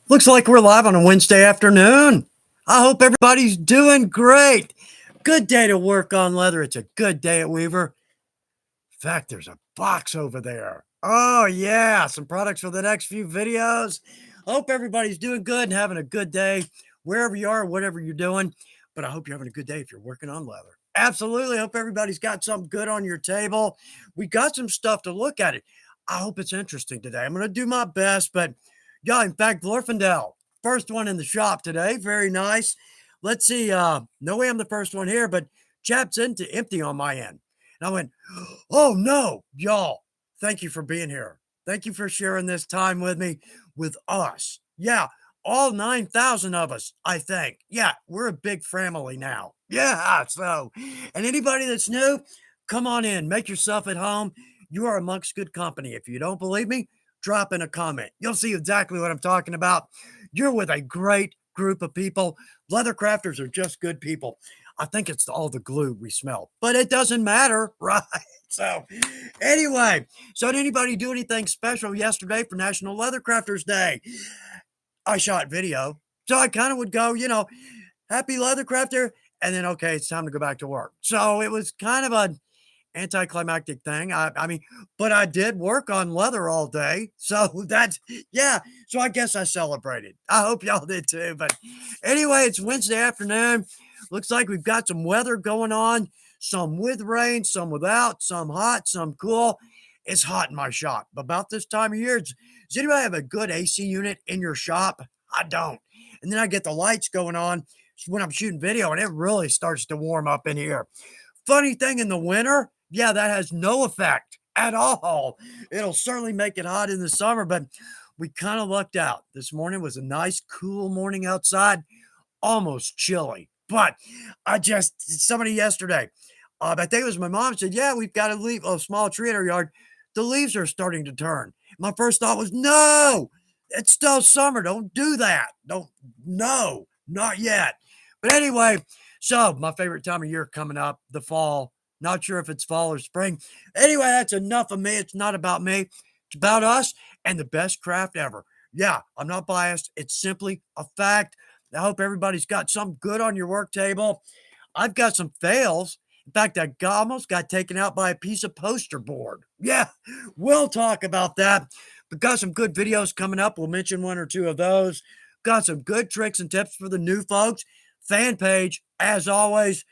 Looks like we're live on a Wednesday afternoon. I hope everybody's doing great. Good day to work on leather. It's a good day at Weaver. In fact, there's a box over there. Oh, yeah, some products for the next few videos. Hope everybody's doing good and having a good day wherever you are, whatever you're doing. But I hope you're having a good day if you're working on leather. Absolutely. Hope everybody's got something good on your table. We got some stuff to look at it. I hope it's interesting today. I'm going to do my best, but yeah, in fact, Glorfindel, first one in the shop today. Very nice. Let's see. No way I'm the first one here, but chat's empty on my end. And I went, oh no, y'all. Thank you for being here. Thank you for sharing this time with me, with us. Yeah, all 9,000 of us, I think. Yeah, we're a big family now. Yeah, so, and anybody that's new, come on in, make yourself at home. You are amongst good company. If you don't believe me, drop in a comment. You'll see exactly what I'm talking about. You're with a great group of people. Leather crafters are just good people. I think it's all the glue we smell, but it doesn't matter, right? So, anyway, so did anybody do anything special yesterday for National Leather Crafters Day? I shot video, so I kind of would go, happy leather crafter, and then okay, it's time to go back to work. So it was kind of an anticlimactic thing. I mean, but I did work on leather all day. So that's, yeah. So I guess I celebrated. I hope y'all did too. But anyway, it's Wednesday afternoon. Looks like we've got some weather going on, some with rain, some without, some hot, some cool. It's hot in my shop. About this time of year, does anybody have a good AC unit in your shop? I don't. And then I get the lights going on when I'm shooting video, and it really starts to warm up in here. Funny thing in the winter, yeah, that has no effect at all. It'll certainly make it hot in the summer, but we kind of lucked out. This morning was a nice, cool morning outside, almost chilly. But somebody yesterday, I think it was my mom, said, yeah, we've got to leave a small tree in our yard. The leaves are starting to turn. My first thought was, no, it's still summer. Don't do that. Don't, no, not yet. But anyway, so my favorite time of year coming up, the fall. Not sure if it's fall or spring. Anyway, that's enough of me. It's not about me. It's about us and the best craft ever. Yeah, I'm not biased. It's simply a fact. I hope everybody's got something good on your work table. I've got some fails. In fact, almost got taken out by a piece of poster board. Yeah, we'll talk about that. But got some good videos coming up. We'll mention one or two of those. Got some good tricks and tips for the new folks. Fan page, as always,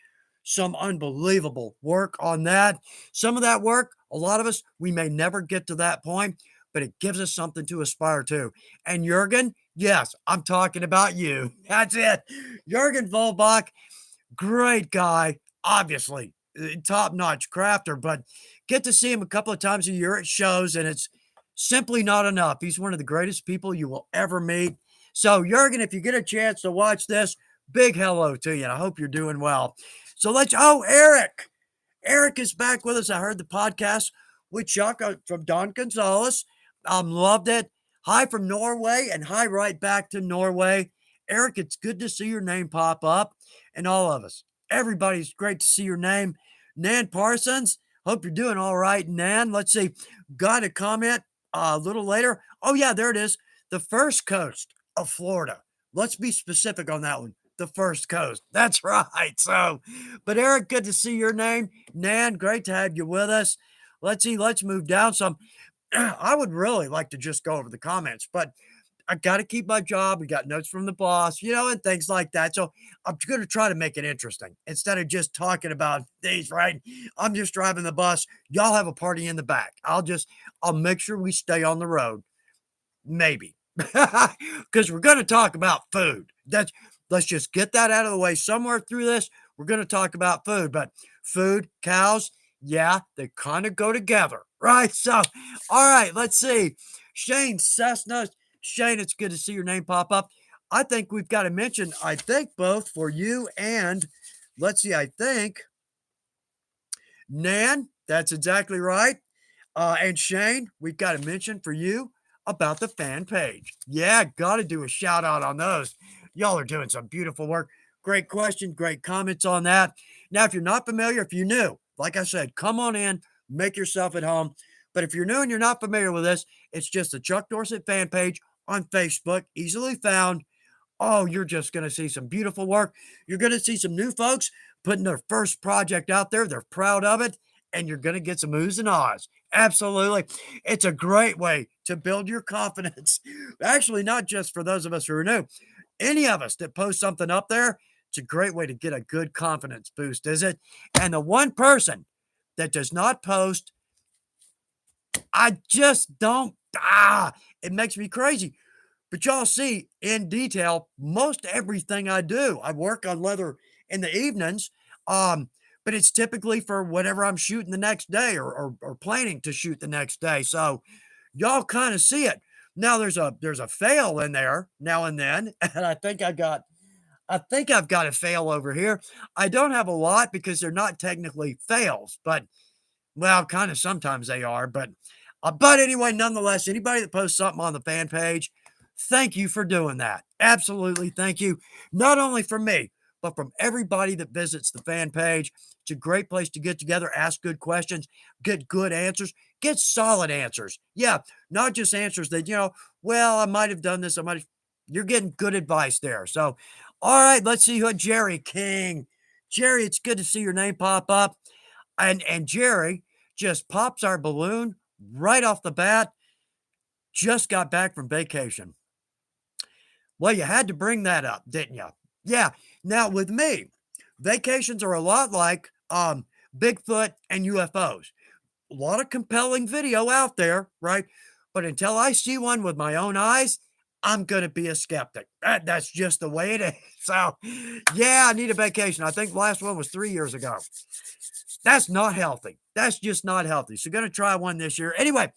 some unbelievable work on that. Some of that work, a lot of us, we may never get to that point, but it gives us something to aspire to. And Jurgen, yes, I'm talking about you. That's it. Jurgen Volbach, great guy, obviously, top-notch crafter, but get to see him a couple of times a year at shows, and it's simply not enough. He's one of the greatest people you will ever meet. So, Jurgen, if you get a chance to watch this, big hello to you, and I hope you're doing well. So Eric. Eric is back with us. I heard the podcast with Chuck from Don Gonzalez. Loved it. Hi from Norway, and hi right back to Norway. Eric, it's good to see your name pop up, and all of us. Everybody's great to see your name. Nan Parsons, hope you're doing all right, Nan. Let's see. Got a comment a little later. Oh, yeah, there it is. The first coast of Florida. Let's be specific on that one. The first coast. That's right. So, but Eric, good to see your name. Nan, great to have you with us. Let's see. Let's move down some. I would really like to just go over the comments, but I got to keep my job. We got notes from the boss, and things like that. So I'm going to try to make it interesting instead of just talking about these, right? I'm just driving the bus. Y'all have a party in the back. I'll make sure we stay on the road. Maybe. Because we're going to talk about food. Let's just get that out of the way. Somewhere through this, we're going to talk about food. But food, cows, yeah, they kind of go together, right? So, all right, let's see. Shane Cessna. Shane, it's good to see your name pop up. I think we've got to mention, I think, both for you and, let's see, I think, Nan, that's exactly right. And Shane, we've got to mention for you about the fan page. Yeah, got to do a shout out on those. Y'all are doing some beautiful work. Great question, great comments on that. Now, if you're not familiar, if you're new, like I said, come on in, make yourself at home. But if you're new and you're not familiar with this, it's just the Chuck Dorsett fan page on Facebook, easily found. Oh, you're just going to see some beautiful work. You're going to see some new folks putting their first project out there. They're proud of it, and you're going to get some oohs and ahs. Absolutely. It's a great way to build your confidence. Actually, not just for those of us who are new, any of us that post something up there, it's a great way to get a good confidence boost, is it? And the one person that does not post, I just don't, it makes me crazy. But y'all see in detail most everything I do. I work on leather in the evenings, um, but it's typically for whatever I'm shooting the next day or planning to shoot the next day. So y'all kind of see it. Now there's a fail in there now and then, and I think I've got a fail over here. I don't have a lot because they're not technically fails, but well, kind of sometimes they are, but anyway, nonetheless, anybody that posts something on the fan page, thank you for doing that. Absolutely, thank you. Not only from me, but from everybody that visits the fan page. It's a great place to get together, ask good questions, get good answers, get solid answers. Yeah, not just answers that, well, I might have done this, I might have. You're getting good advice there. So, all right, let's see who Jerry King. Jerry, it's good to see your name pop up. And Jerry just pops our balloon right off the bat. Just got back from vacation. Well, you had to bring that up, didn't you? Yeah. Now with me, vacations are a lot like Bigfoot and UFOs. A lot of compelling video out there, right? But until I see one with my own eyes, I'm gonna be a skeptic. That's just the way it is. So, yeah, I need a vacation. I think the last one was 3 years ago. That's not healthy. That's just not healthy. So gonna try one this year. Anyway,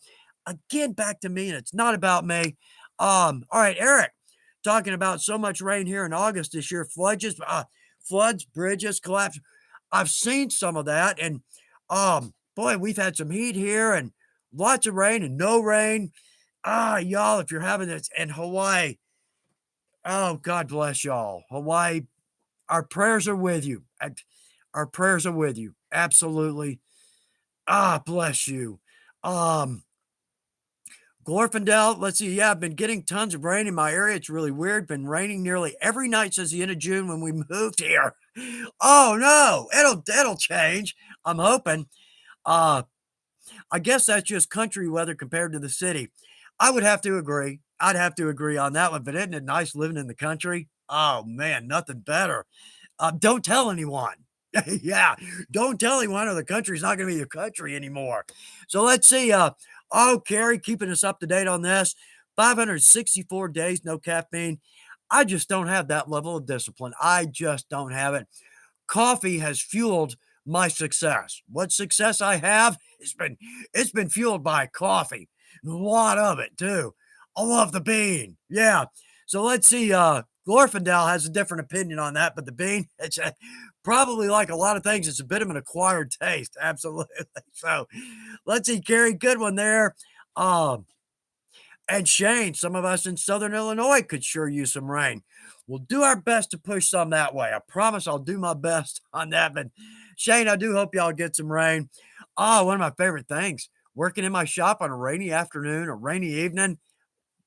again, back to me, and it's not about me. All right, Eric, talking about so much rain here in August this year, floods, bridges, collapse. I've seen some of that, and boy, we've had some heat here and lots of rain and no rain. Y'all, if you're having this in Hawaii, oh, God bless y'all. Hawaii, our prayers are with you. Our prayers are with you. Absolutely. Bless you. Um, Glorfindel, let's see. Yeah, I've been getting tons of rain in my area. It's really weird. Been raining nearly every night since the end of June when we moved here. Oh no, it'll change. I'm hoping. Uh, I guess that's just country weather compared to the city. I would have to agree. I'd have to agree on that one. But isn't it nice living in the country? Oh man, nothing better. Don't tell anyone. Yeah, don't tell anyone or the country's not going to be your country anymore. So let's see. Carrie, keeping us up to date on this. 564 days, no caffeine. I just don't have that level of discipline. I just don't have it. Coffee has fueled my success. What success I have, it's been fueled by coffee. A lot of it too. I love the bean. Yeah. So let's see. Glorfindel has a different opinion on that, but the bean, it's probably like a lot of things. It's a bit of an acquired taste. Absolutely. So let's see, Carrie. Good one there. Um, and Shane, some of us in Southern Illinois could sure use some rain. We'll do our best to push some that way. I promise I'll do my best on that. But Shane, I do hope y'all get some rain. One of my favorite things, working in my shop on a rainy afternoon, a rainy evening.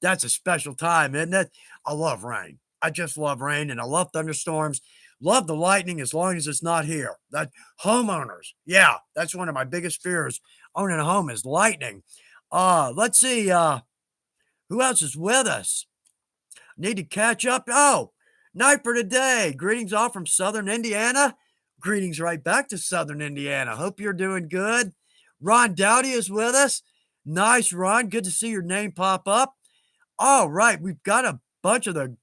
That's a special time, isn't it? I love rain. I just love rain and I love thunderstorms. Love the lightning as long as it's not here. That homeowners, yeah, that's one of my biggest fears owning a home is lightning. Let's see. Who else is with us? Need to catch up. Oh, night for today. Greetings all from Southern Indiana. Greetings right back to Southern Indiana. Hope you're doing good. Ron Dowdy is with us. Nice, Ron. Good to see your name pop up. All right, we've got a bunch of the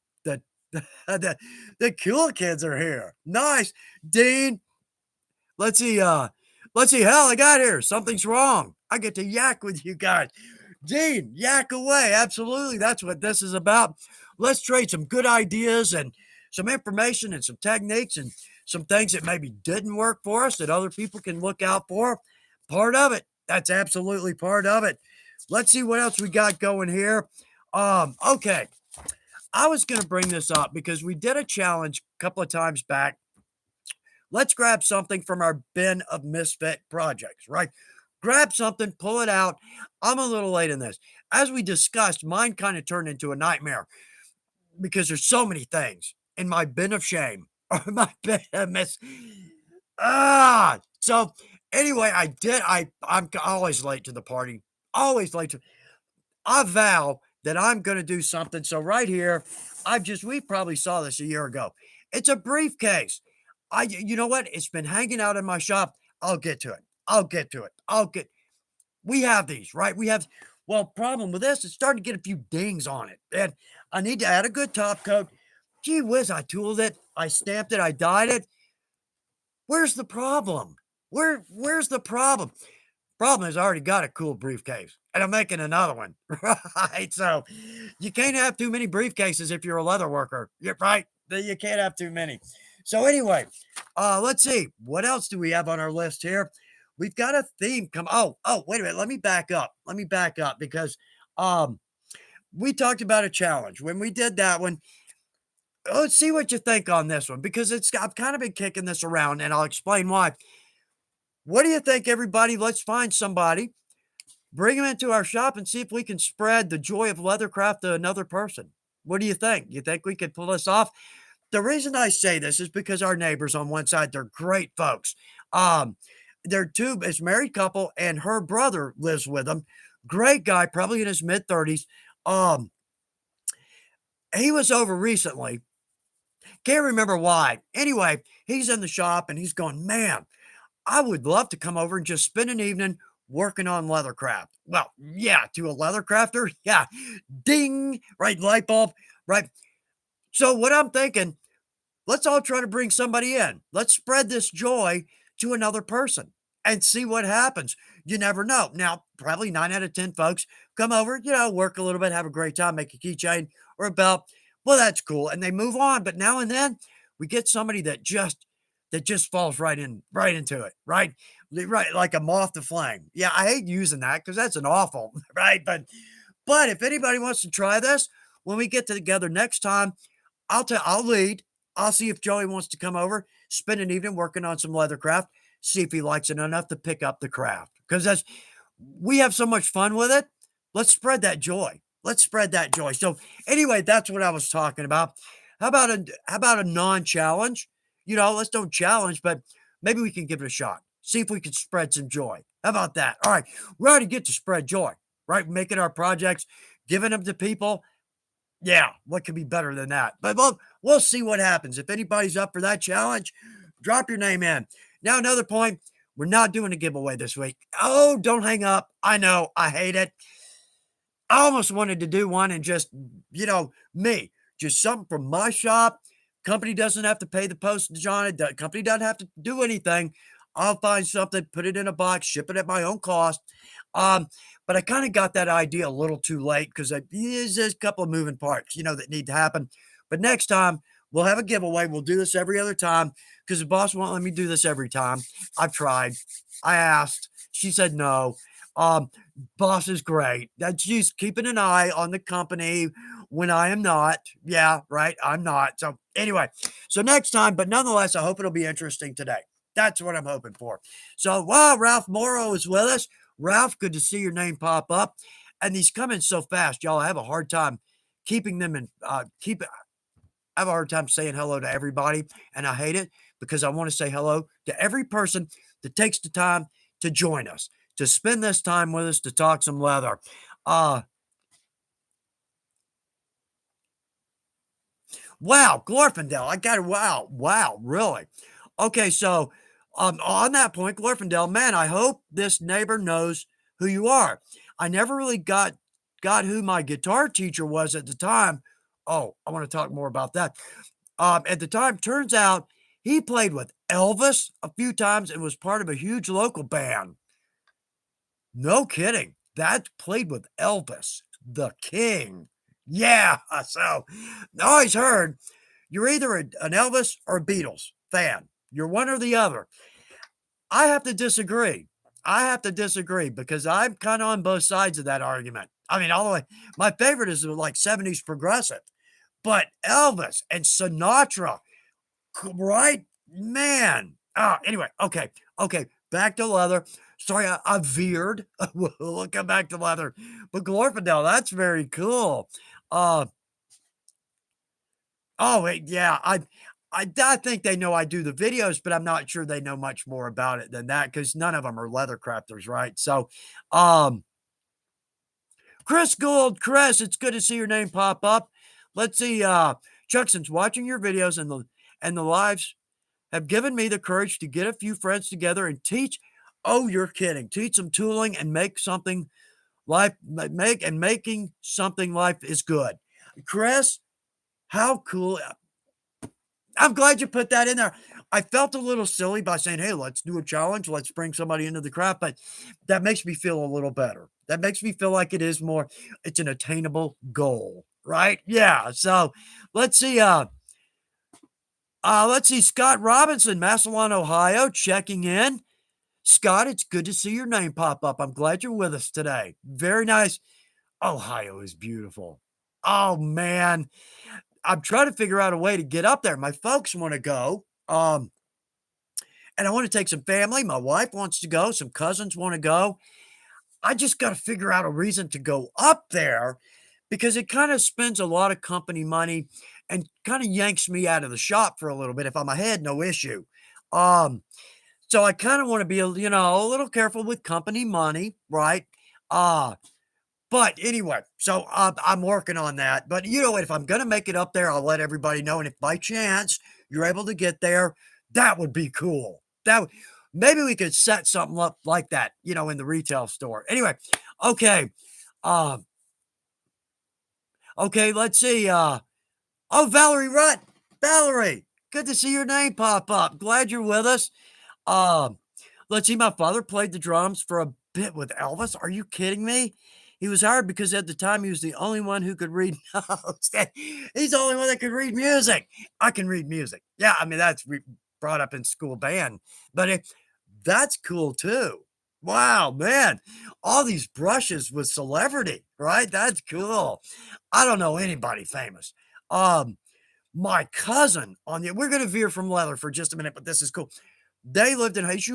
the cool kids are here. Nice, Dean. Let's see. Let's see. Hell, I got here. Something's wrong. I get to yak with you guys. Dean, yak away. Absolutely. That's what this is about. Let's trade some good ideas and some information and some techniques and some things that maybe didn't work for us that other people can look out for. Part of it. That's absolutely part of it. Let's see what else we got going here. Okay. I was going to bring this up because we did a challenge a couple of times back. Let's grab something from our bin of misfit projects, right? Grab something, pull it out. I'm a little late in this. as we discussed, mine kind of turned into a nightmare because there's so many things in my bin of shame or my bin of miss. So anyway, I'm always late to the party. Always late to I vow that I'm gonna do something. So right here, we probably saw this a year ago. It's a briefcase. You know what? It's been hanging out in my shop. I'll get to it. I'll get to it. We have these, right? Well, problem with this, it's starting to get a few dings on it. And I need to add a good top coat. Gee whiz, I tooled it, I stamped it, I dyed it. Where's the problem? Where's the problem? Problem is I already got a cool briefcase and I'm making another one, right? So you can't have too many briefcases if you're a leather worker. You're right. You can't have too many. So anyway, let's see. What else do we have on our list here? We've got a theme come. Wait a minute. Let me back up. Let me back up because we talked about a challenge. When we did that one, let's see what you think on this one because I've kind of been kicking this around and I'll explain why. What do you think, everybody? Let's find somebody, bring them into our shop, and see if we can spread the joy of leathercraft to another person. What do you think? You think we could pull this off? The reason I say this is because our neighbors on one side, they're great folks. Um, it's a married couple, and her brother lives with them. Great guy, probably in his mid 30s. Um, he was over recently. Can't remember why. Anyway, he's in the shop and he's going, man, I would love to come over and just spend an evening working on leathercraft. Well, yeah, to a leather crafter. Yeah. Ding. Right. Light bulb. Right. So what I'm thinking, let's all try to bring somebody in. Let's spread this joy to another person and see what happens. You never know. Now, probably 9 out of 10 folks come over, work a little bit, have a great time, make a keychain or a belt. Well, that's cool. And they move on. But now and then we get somebody that just falls right into it, right? Right, like a moth to flame. Yeah, I hate using that because that's an awful, right? But if anybody wants to try this, when we get together next time, I'll lead. I'll see if Joey wants to come over, spend an evening working on some leather craft, see if he likes it enough to pick up the craft. Because we have so much fun with it. Let's spread that joy. Let's spread that joy. So anyway, that's what I was talking about. How about a non-challenge? Let's don't challenge, but maybe we can give it a shot. See if we can spread some joy. How about that? All right. We already get to spread joy, right? Making our projects, giving them to people. Yeah, what could be better than that? But we'll see what happens. If anybody's up for that challenge, drop your name in. Now, another point, we're not doing a giveaway this week. Oh, don't hang up. I know, I hate it. I almost wanted to do one and just, just something from my shop. Company doesn't have to pay the postage on it. The company doesn't have to do anything. I'll find something, put it in a box, ship it at my own cost. Um, but I kind of got that idea a little too late because there's a couple of moving parts, that need to happen. But next time we'll have a giveaway. We'll do this every other time because the boss won't let me do this every time. I've tried. I asked. She said no. Um, Boss is great. That she's keeping an eye on the company when I am not. Yeah, right. I'm not. So anyway, so next time, but nonetheless, I hope it'll be interesting today. That's what I'm hoping for. So, wow, Ralph Morrow is with us. Ralph, good to see your name pop up. And these come in so fast, y'all. I have a hard time keeping them in. I have a hard time saying hello to everybody, and I hate it because I want to say hello to every person that takes the time to join us, to spend this time with us, to talk some leather. Uh, wow, Glorfindel, I got it. Wow, really? Okay, so on that point, Glorfindel, man, I hope this neighbor knows who you are. I never really got who my guitar teacher was at the time. Oh, I want to talk more about that. At the time, turns out he played with Elvis a few times and was part of a huge local band. No kidding. That played with Elvis, the king. Yeah. So I always heard you're either an Elvis or a Beatles fan. You're one or the other. I have to disagree. I have to disagree because I'm kind of on both sides of that argument. I mean, all the way. My favorite is like 70s progressive, but Elvis and Sinatra, right? Man. Anyway, okay. back to leather. Sorry, I veered. We'll come back to leather. But Glorfindel, that's very cool. Uh, oh, wait, yeah, I think they know I do the videos, but I'm not sure they know much more about it than that because none of them are leather crafters, right? So, um, Chris Gould, Chris, it's good to see your name pop up. Let's see, Chuck, since watching your videos and the lives have given me the courage to get a few friends together and teach. Oh, you're kidding. Teach some tooling and make something making something life is good. Chris, how cool. I'm glad you put that in there. I felt a little silly by saying, hey, let's do a challenge. Let's bring somebody into the craft, but that makes me feel a little better. That makes me feel like it is more, it's an attainable goal, right? Yeah. So let's see. Let's see. Scott Robinson, Massillon, Ohio, checking in. Scott, it's good to see your name pop up. I'm glad you're with us today. Very nice. Ohio is beautiful. Oh man, I'm trying to figure out a way to get up there. My folks want to go. And I want to take some family. My wife wants to go. Some cousins want to go. I just got to figure out a reason to go up there because it kind of spends a lot of company money and kind of yanks me out of the shop for a little bit. If I'm ahead, no issue. Um, so I kind of want to be, a little careful with company money, right? Uh, but anyway, so I'm working on that. But you know what? If I'm going to make it up there, I'll let everybody know. And if by chance you're able to get there, that would be cool. Maybe we could set something up like that, in the retail store. Anyway, okay. Um, okay, let's see. Oh, Valerie Rutt. Valerie, good to see your name pop up. Glad you're with us. Um, let's see. My father played the drums for a bit with Elvis. Are you kidding me? He was hired because at the time he was the only one who could read notes. He's the only one that could read music. I can read music. Yeah, I mean that's brought up in school band, but that's cool too. Wow, man, all these brushes with celebrity, right? That's cool. I don't know anybody famous. Um, my cousin we're gonna veer from leather for just a minute, but this is cool. They lived in Haiti.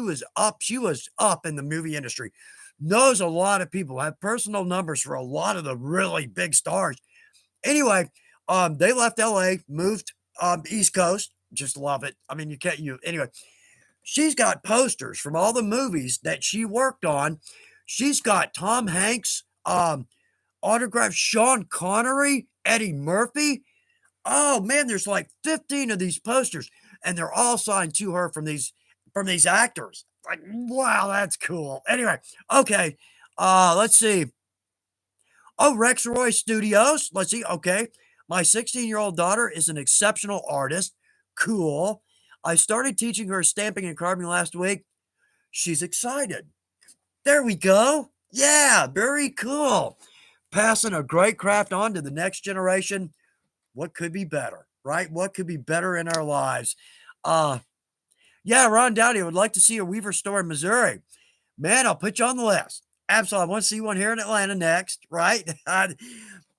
She was up in the movie industry. Knows a lot of people, have personal numbers for a lot of the really big stars. Anyway, they left LA, moved East Coast. Just love it. I mean, you can't you anyway. She's got posters from all the movies that she worked on. She's got Tom Hanks, autographed Sean Connery, Eddie Murphy. Oh man, there's like 15 of these posters, and they're all signed to her from these actors. Like, wow, that's cool. Anyway, okay. Let's see. Oh, Rex Roy Studios. Let's see. Okay. My 16-year-old daughter is an exceptional artist. Cool. I started teaching her stamping and carving last week. She's excited. There we go. Yeah, very cool. Passing a great craft on to the next generation. What could be better, right? What could be better in our lives? Uh, yeah, Ron Dowdy would like to see a Weaver store in Missouri. Man, I'll put you on the list. Absolutely. I want to see one here in Atlanta next, right?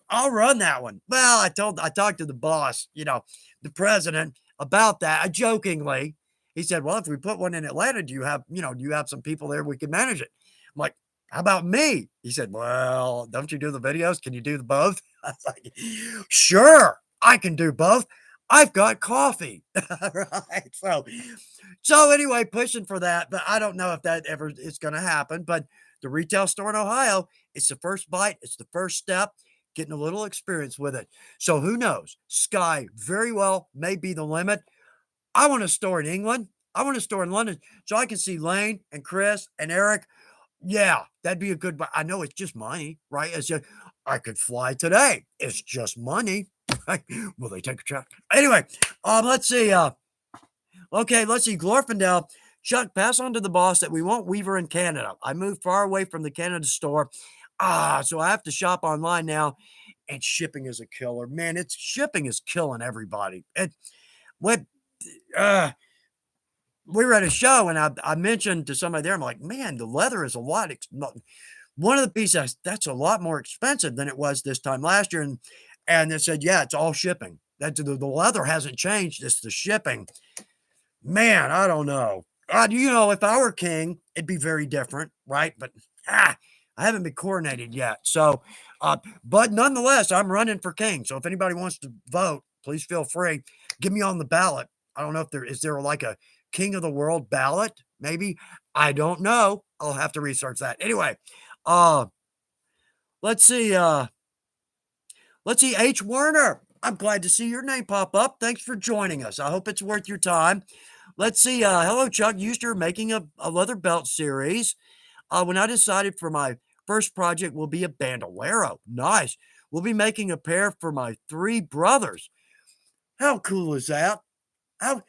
I'll run that one. Well, I talked to the boss, the president about that. Jokingly, he said, well, if we put one in Atlanta, do you have some people there we can manage it? I'm like, how about me? He said, well, don't you do the videos? Can you do the both? I was like, sure, I can do both. I've got coffee. Right. So anyway, pushing for that, but I don't know if that ever is going to happen. But the retail store in Ohio, it's the first bite. It's the first step, getting a little experience with it. So who knows? Sky very well may be the limit. I want a store in England. I want a store in London so I can see Lane and Chris and Eric. Yeah, that'd be a good. I know it's just money, right? It's just I could fly today. It's just money. Right? Will they take a check? Anyway, let's see. Okay, let's see. Glorfindel, Chuck, pass on to the boss that we want Weaver in Canada. I moved far away from the Canada store. So I have to shop online now, and shipping is a killer. Man, shipping is killing everybody. What uh we were at a show and I mentioned to somebody there, I'm like, man, the leather is a lot. One of the pieces that's a lot more expensive than it was this time last year. And they said, yeah, it's all shipping. The leather hasn't changed. It's the shipping. Man, I don't know. if I were king, it'd be very different, right? But ah, I haven't been coronated yet. So, but nonetheless, I'm running for king. So if anybody wants to vote, please feel free. Get me on the ballot. I don't know if there like a king of the world ballot, maybe. I don't know. I'll have to research that. Anyway, uh, let's see. Let's see, H. Werner. I'm glad to see your name pop up. Thanks for joining us. I hope it's worth your time. Let's see. Hello, Chuck. Used to making a leather belt series. When I decided for my first project will be a bandolero. Nice. We'll be making a pair for my three brothers. How cool is that? How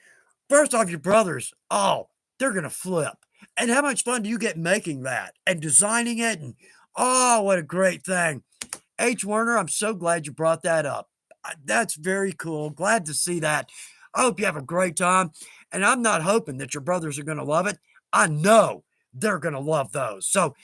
First off, your brothers, oh, they're gonna flip. And how much fun do you get making that and designing it? And oh, what a great thing. H. Werner, I'm so glad you brought that up. That's very cool. Glad to see that. I hope you have a great time. And I'm not hoping that your brothers are going to love it. I know they're going to love those. So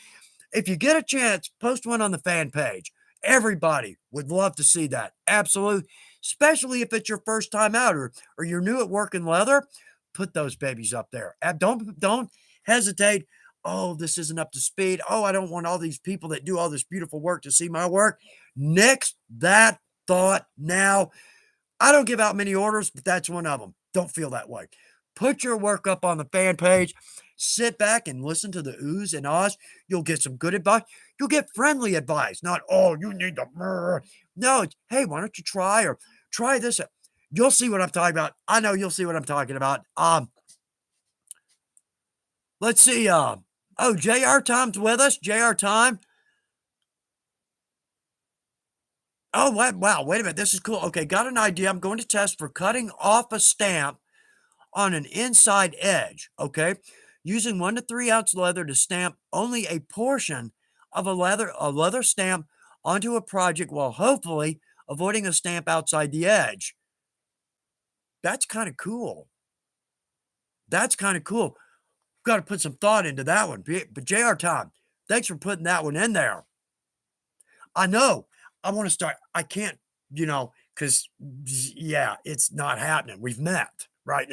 if you get a chance, post one on the fan page. Everybody would love to see that. Absolutely. Especially if it's your first time out or you're new at work in leather, put those babies up there. Don't hesitate. Oh, this isn't up to speed. Oh, I don't want all these people that do all this beautiful work to see my work. Nix that thought now. I don't give out many orders, but that's one of them. Don't feel that way. Put your work up on the fan page. Sit back and listen to the oohs and ahs. You'll get some good advice. You'll get friendly advice. Not, oh, you need to. No, it's, hey, why don't you try or try this? You'll see what I'm talking about. I know you'll see what I'm talking about. Let's see. Oh, JR Time's with us. JR Time. Oh, wow. Wait a minute. This is cool. Okay, got an idea. I'm going to test for cutting off a stamp on an inside edge. Okay, using 1 to 3 ounce leather to stamp only a portion of a leather stamp onto a project while hopefully avoiding a stamp outside the edge. That's kind of cool. That's kind of cool. Got to put some thought into that one. But JR Time, thanks for putting that one in there. I know. I want to start. I can't, because yeah, it's not happening. We've met, right?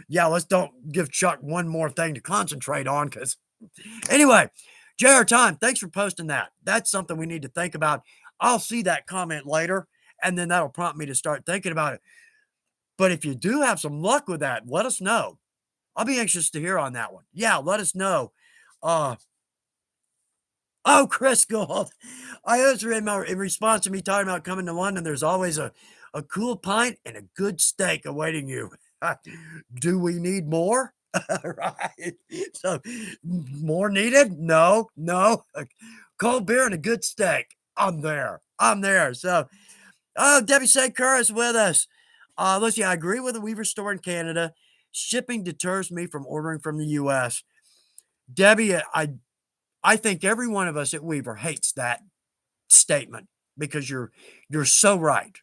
Yeah, let's don't give Chuck one more thing to concentrate on. Because anyway, JR Time, thanks for posting that. That's something we need to think about. I'll see that comment later, and then that'll prompt me to start thinking about it. But if you do have some luck with that, let us know. I'll be anxious to hear on that one. Yeah, let us know. Uh, Oh, Chris Gold. I always remember in response to me talking about coming to London, there's always a cool pint and a good steak awaiting you. Do we need more? Right. So, more needed? No, no. A cold beer and a good steak. I'm there. I'm there. So, oh, Debbie St. Kerr is with us. Let's see. I agree with the Weaver store in Canada. Shipping deters me from ordering from the U.S. Debbie, I think every one of us at Weaver hates that statement because you're so right.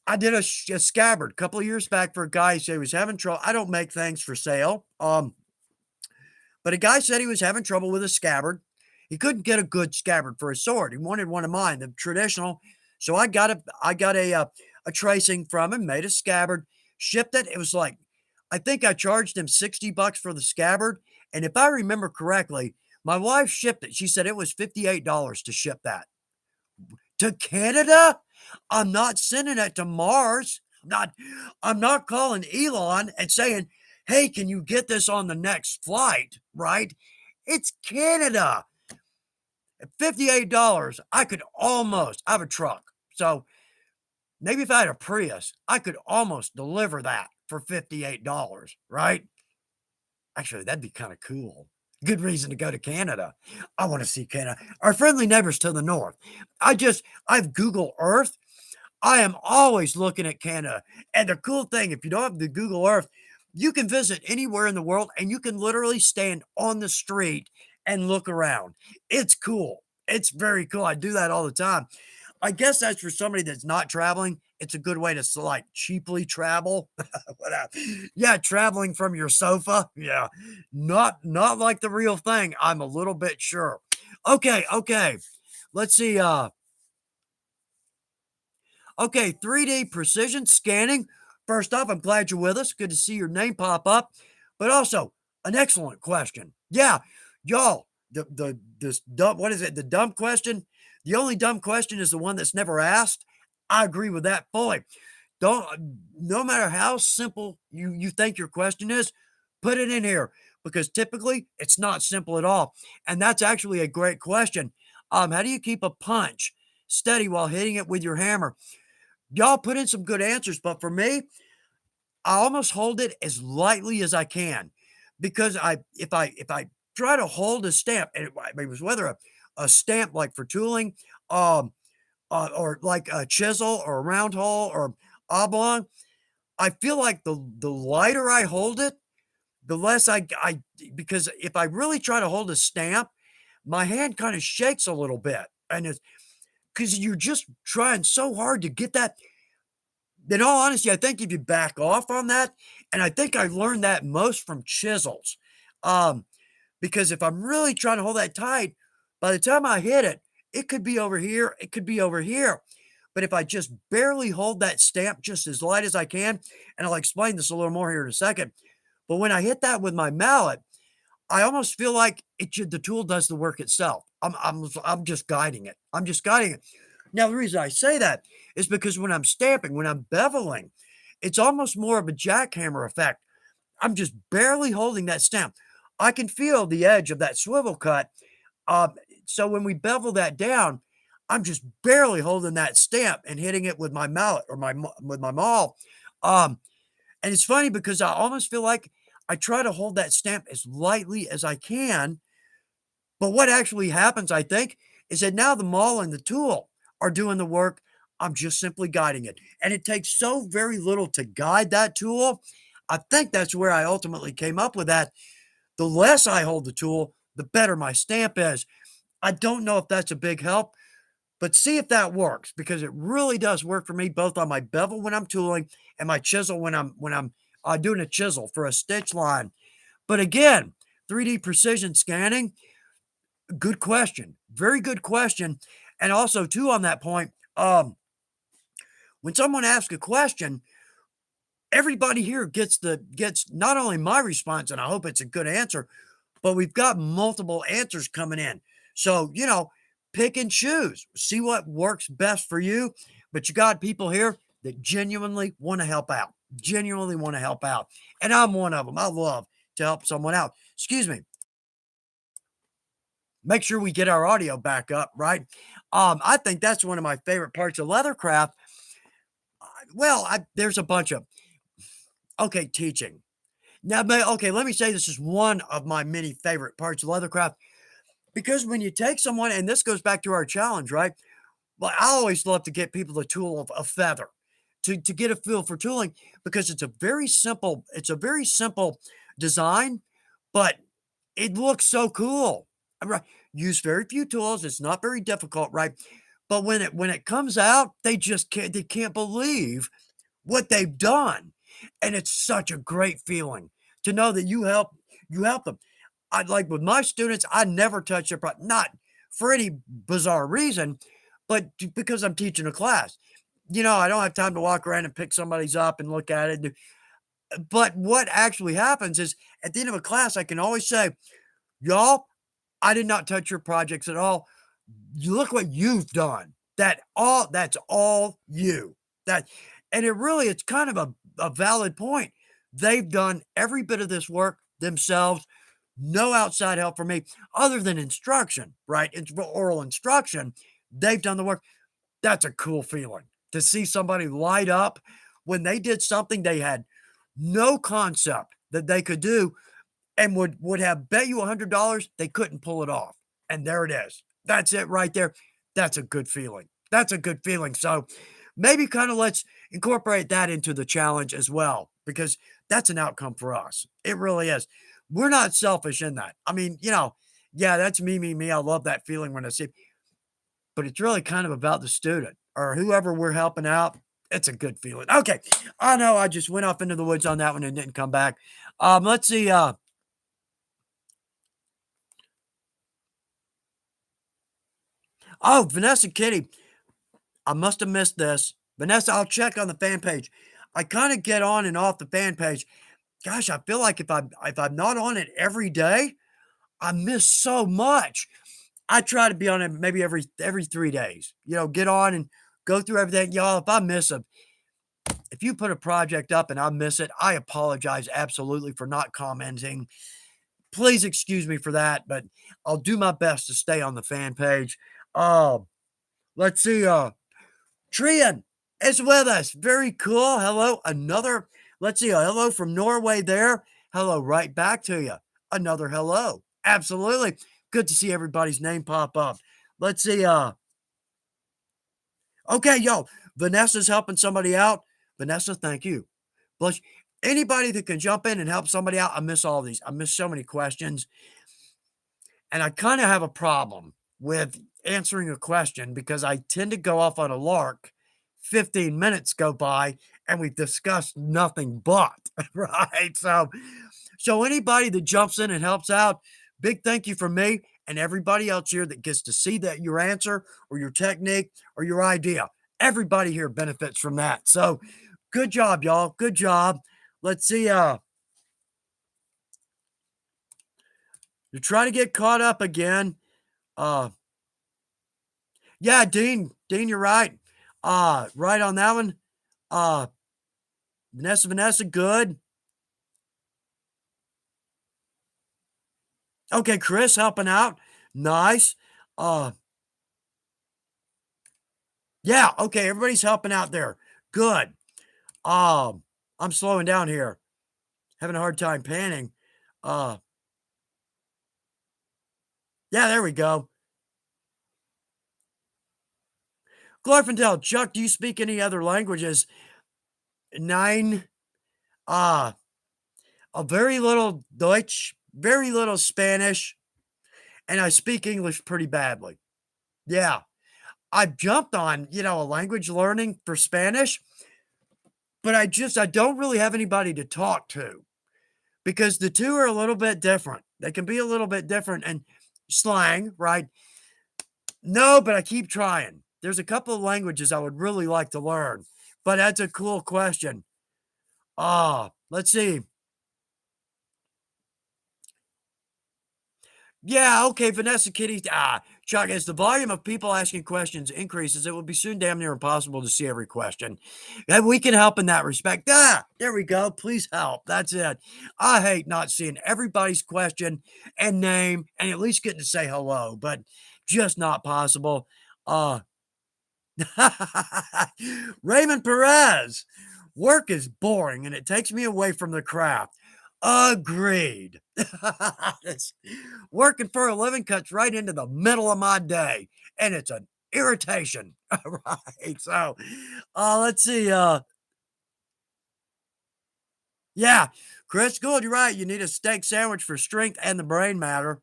I did a scabbard a couple of years back for a guy who said he was having trouble. I don't make things for sale. But a guy said he was having trouble with a scabbard. He couldn't get a good scabbard for his sword. He wanted one of mine, the traditional. So I got a tracing from him, made a scabbard, shipped it. It was like, I think I charged him $60 for the scabbard. And if I remember correctly, my wife shipped it. She said it was $58 to ship that to Canada. I'm not sending it to Mars. I'm not calling Elon and saying, hey, can you get this on the next flight? Right? It's Canada. At $58, I have a truck. So maybe if I had a Prius, I could almost deliver that for $58, right? Actually, that'd be kind of cool. Good reason to go to Canada. I want to see Canada. Our friendly neighbors to the north. I've Google Earth. I am always looking at Canada. And the cool thing, if you don't have the Google Earth, you can visit anywhere in the world and you can literally stand on the street and look around. It's cool. It's very cool. I do that all the time. I guess that's for somebody that's not traveling. It's a good way to like cheaply travel. Yeah, traveling from your sofa. Yeah, not like the real thing. I'm a little bit sure. Okay. Let's see. Okay, 3D precision scanning First off, I'm glad you're with us. Good to see your name pop up, but also an excellent question. Yeah, y'all, the this dumb what is it? The dumb question. The only dumb question is the one that's never asked. I agree with that fully. Don't no matter how simple you think your question is, put it in here because typically it's not simple at all. And that's actually a great question. How do you keep a punch steady while hitting it with your hammer? Y'all put in some good answers, but for me, I almost hold it as lightly as I can because if I try to hold a stamp, and it was whether a stamp like for tooling, um, or like a chisel or a round hole or oblong, I feel like the lighter I hold it, the less I because if I really try to hold a stamp, my hand kind of shakes a little bit, and it's because you're just trying so hard to get that. In all honesty, I think if you back off on that, and I think I learned that most from chisels, um, because if I'm really trying to hold that tight, by the time I hit it, it could be over here, it could be over here. But if I just barely hold that stamp just as light as I can, and I'll explain this a little more here in a second, but when I hit that with my mallet, I almost feel like the tool does the work itself. I'm just guiding it. I'm just guiding it. Now, the reason I say that is because when I'm stamping, when I'm beveling, it's almost more of a jackhammer effect. I'm just barely holding that stamp. I can feel the edge of that swivel cut. Um, so when we bevel that down, I'm just barely holding that stamp and hitting it with my mallet or with my maul. Um, and it's funny because I almost feel like I try to hold that stamp as lightly as I can, but what actually happens, I think, is that now the maul and the tool are doing the work. I'm just simply guiding it. And it takes so very little to guide that tool. I think that's where I ultimately came up with that. The less I hold the tool, the better my stamp is. I don't know if that's a big help, but see if that works because it really does work for me both on my bevel when I'm tooling and my chisel when I'm doing a chisel for a stitch line. But again, 3D precision scanning, good question. Very good question. And also, too, on that point, when someone asks a question, everybody here gets not only my response, and I hope it's a good answer, but we've got multiple answers coming in. So, pick and choose, see what works best for you. But you got people here that genuinely want to help out, genuinely want to help out. And I'm one of them. I love to help someone out. Excuse me. Make sure we get our audio back up, right? I think that's one of my favorite parts of leathercraft. Well, there's a bunch of, okay, teaching. Now, okay, let me say this is one of my many favorite parts of leathercraft because when you take someone, and this goes back to our challenge, right? Well, I always love to get people the tool of a feather to get a feel for tooling because it's a very simple design, but it looks so cool. Right. Use very few tools. It's not very difficult, right? But when it comes out, they can't believe what they've done. And it's such a great feeling to know that you help them. I like with my students, I never touch their not for any bizarre reason, but because I'm teaching a class. I don't have time to walk around and pick somebody's up and look at it. But what actually happens is at the end of a class, I can always say, y'all, I did not touch your projects at all. You look what you've done. That's all you. That and it's kind of a valid point. They've done every bit of this work themselves. No outside help from me other than instruction, right? It's oral instruction. They've done the work. That's a cool feeling to see somebody light up when they did something they had no concept that they could do and would have bet you $100 they couldn't pull it off. And there it is. That's it right there. That's a good feeling. That's a good feeling. So maybe kind of let's incorporate that into the challenge as well, because that's an outcome for us. It really is. We're not selfish in that. I mean, yeah, that's me, me, me. I love that feeling when I see, but it's really kind of about the student or whoever we're helping out. It's a good feeling. Okay. I know I just went off into the woods on that one and didn't come back. Let's see. Oh, Vanessa Kitty. I must have missed this. Vanessa, I'll check on the fan page. I kind of get on and off the fan page. Gosh, I feel like if I'm not on it every day, I miss so much. I try to be on it maybe every 3 days. Get on and go through everything. Y'all, if you put a project up and I miss it, I apologize absolutely for not commenting. Please excuse me for that, but I'll do my best to stay on the fan page. Uh, let's see. Trian is with us. Very cool. Hello. Let's see. A hello from Norway there. Hello, right back to you. Another hello. Absolutely. Good to see everybody's name pop up. Let's see. Okay, yo, Vanessa's helping somebody out. Vanessa, thank you. Bless anybody that can jump in and help somebody out. I miss all these. I miss so many questions. And I kind of have a problem with answering a question because I tend to go off on a lark. 15 minutes go by and we've discussed nothing but, right? So anybody that jumps in and helps out, big thank you from me and everybody else here that gets to see that your answer or your technique or your idea. Everybody here benefits from that. So good job, y'all. Good job. Let's see. To try to get caught up again. Yeah, Dean, you're right. Right on that one. Uh, Vanessa, good. Okay, Chris helping out. Nice. Uh, yeah, okay, everybody's helping out there. Good. I'm slowing down here. Having a hard time panning. Uh, yeah, there we go. Glorfindel, Chuck, do you speak any other languages? Nine. Uh, a very little Deutsch, very little Spanish, and I speak English pretty badly. Yeah. I've jumped on, a language learning for Spanish, but I don't really have anybody to talk to because the two are a little bit different. They can be a little bit different and slang, right? No, but I keep trying. There's a couple of languages I would really like to learn, but that's a cool question. Let's see. Yeah, okay, Vanessa Kitty. Chuck, as the volume of people asking questions increases, it will be soon damn near impossible to see every question. And we can help in that respect. There we go. Please help. That's it. I hate not seeing everybody's question and name and at least getting to say hello, but just not possible. Raymond Perez. Work is boring and it takes me away from the craft. Agreed. Working for a living cuts right into the middle of my day, and it's an irritation. Right. So, let's see. Yeah, Chris Gould, you're right. You need a steak sandwich for strength and the brain matter.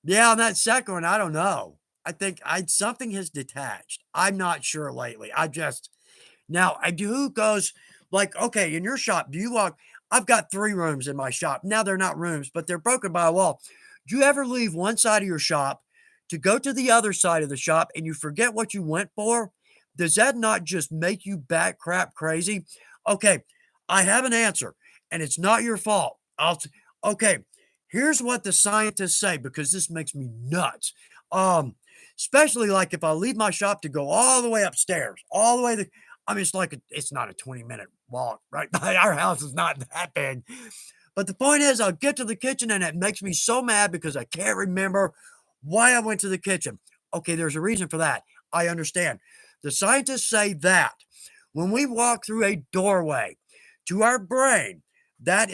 Yeah, on that second one, I don't know. I think something has detached. I'm not sure lately. Now, I do who goes like, okay, in your shop, do you walk? I've got 3 rooms in my shop. Now they're not rooms, but they're broken by a wall. Do you ever leave one side of your shop to go to the other side of the shop and you forget what you went for? Does that not just make you bat crap crazy? Okay, I have an answer, and it's not your fault. Okay, here's what the scientists say because this makes me nuts. Um, especially like if I leave my shop to go all the way upstairs, all the way to I mean, it's not a 20-minute walk, right? Our house is not that big. But the point is, I'll get to the kitchen and it makes me so mad because I can't remember why I went to the kitchen. Okay, there's a reason for that. I understand. The scientists say that when we walk through a doorway to our brain, that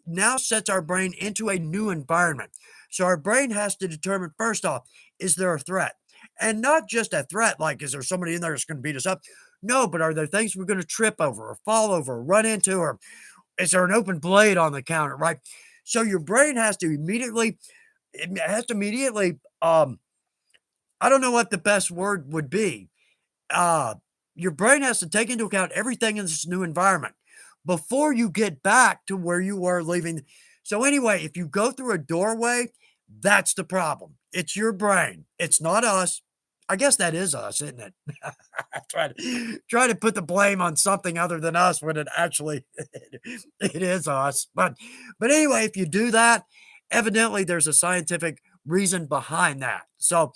now sets our brain into a new environment. So our brain has to determine first off, is there a threat? And not just a threat, like is there somebody in there that's going to beat us up? No, but are there things we're going to trip over or fall over or run into, or is there an open blade on the counter, right? So your brain it has to immediately, I don't know what the best word would be. Uh, your brain has to take into account everything in this new environment before you get back to where you were leaving. So anyway, if you go through a doorway, that's the problem. It's your brain. It's not us. I guess that is us, isn't it? Try to put the blame on something other than us when it actually it is us. But anyway, if you do that, evidently there's a scientific reason behind that. So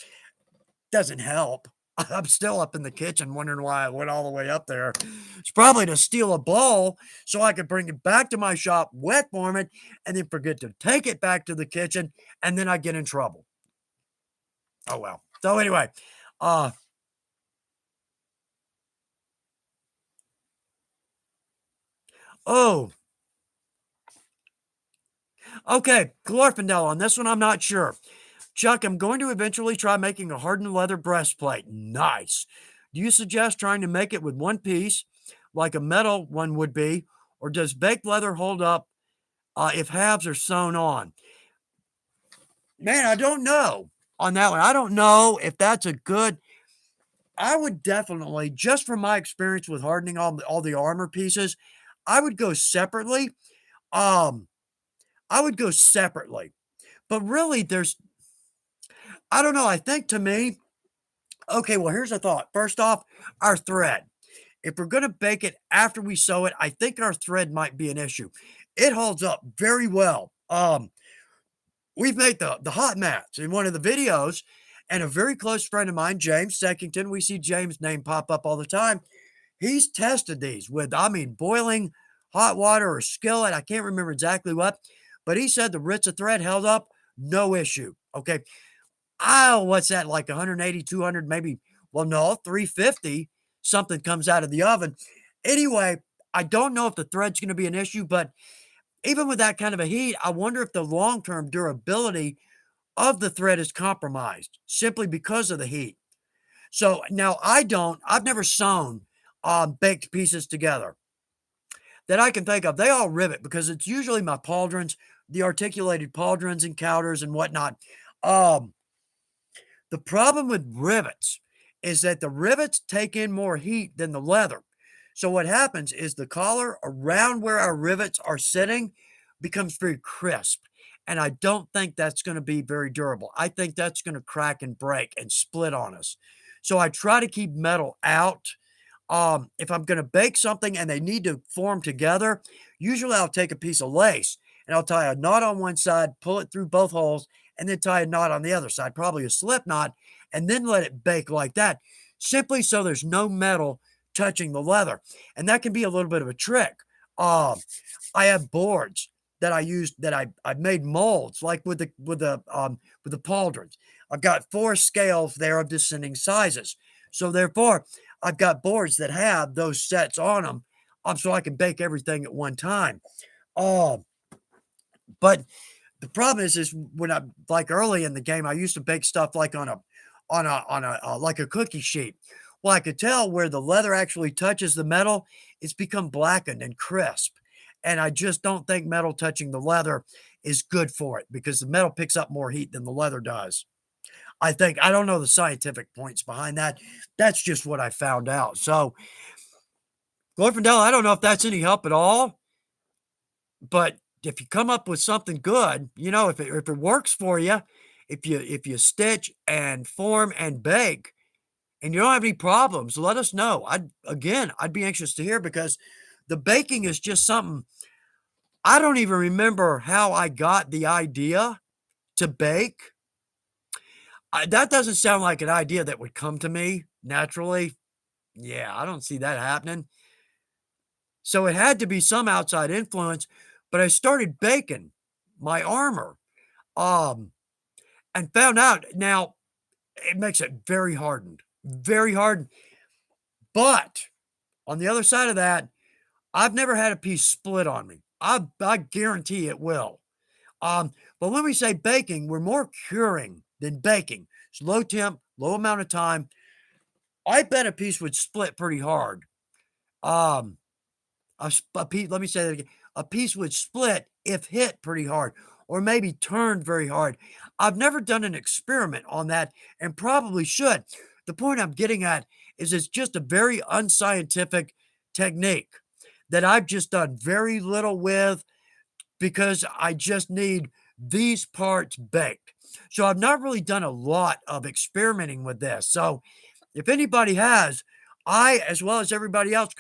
doesn't help. I'm still up in the kitchen wondering why I went all the way up there. It's probably to steal a bowl so I could bring it back to my shop, wet warm it, and then forget to take it back to the kitchen, and then I get in trouble. Oh well. So anyway, uh oh, okay, Glorfindel. On this one, I'm not sure. Chuck, I'm going to eventually try making a hardened leather breastplate. Nice. Do you suggest trying to make it with one piece, like a metal one would be, or does baked leather hold up if halves are sewn on? Man, I don't know on that one. I don't know if that's a good. I would definitely, just from my experience with hardening all the armor pieces, I would go separately. Um, I would go separately. But really, I don't know. I think to me, okay, well, here's a thought. First off, our thread. If we're going to bake it after we sew it, I think our thread might be an issue. It holds up very well. We've made the hot mats in one of the videos, and a very close friend of mine, James Seckington, we see James' name pop up all the time. He's tested these with, I mean, boiling hot water or skillet. I can't remember exactly what, but he said the Ritza thread held up, no issue. Okay. Oh, what's that? Like 180, 200, maybe. Well, no, 350. Something comes out of the oven. Anyway, I don't know if the thread's going to be an issue, but even with that kind of a heat, I wonder if the long term durability of the thread is compromised simply because of the heat. So now I've never sewn baked pieces together that I can think of. They all rivet because it's usually my pauldrons, the articulated pauldrons and counters and whatnot. Um, the problem with rivets is that the rivets take in more heat than the leather. So what happens is the collar around where our rivets are sitting becomes very crisp. And I don't think that's going to be very durable. I think that's going to crack and break and split on us. So I try to keep metal out. If I'm going to bake something and they need to form together, usually I'll take a piece of lace and I'll tie a knot on one side, pull it through both holes, and then tie a knot on the other side, probably a slip knot, and then let it bake like that, simply so there's no metal touching the leather. And that can be a little bit of a trick. I have boards that I used that I've made molds like with the pauldrons. I've got 4 scales there of descending sizes. So therefore, I've got boards that have those sets on them, so I can bake everything at one time. Um, but the problem is when I like early in the game, I used to bake stuff like on a like a cookie sheet. Well, I could tell where the leather actually touches the metal, it's become blackened and crisp. And I just don't think metal touching the leather is good for it because the metal picks up more heat than the leather does. I think I don't know the scientific points behind that. That's just what I found out. So, Glorfindel, I don't know if that's any help at all, but if you come up with something good, if it works for you, if you stitch and form and bake and you don't have any problems, let us know. I'd be anxious to hear because the baking is just something I don't even remember how I got the idea to bake. That doesn't sound like an idea that would come to me naturally. Yeah, I don't see that happening. So it had to be some outside influence, but I started baking my armor, um, and found out now it makes it very hardened, very hardened. But on the other side of that, I've never had a piece split on me. I guarantee it will. But when we say baking, we're more curing than baking. It's low temp, low amount of time. I bet a piece would split pretty hard. Um, a piece, let me say that again. A piece would split if hit pretty hard, or maybe turned very hard. I've never done an experiment on that and probably should. The point I'm getting at is it's just a very unscientific technique that I've just done very little with because I just need these parts baked. So I've not really done a lot of experimenting with this. So if anybody has, I, as well as everybody else,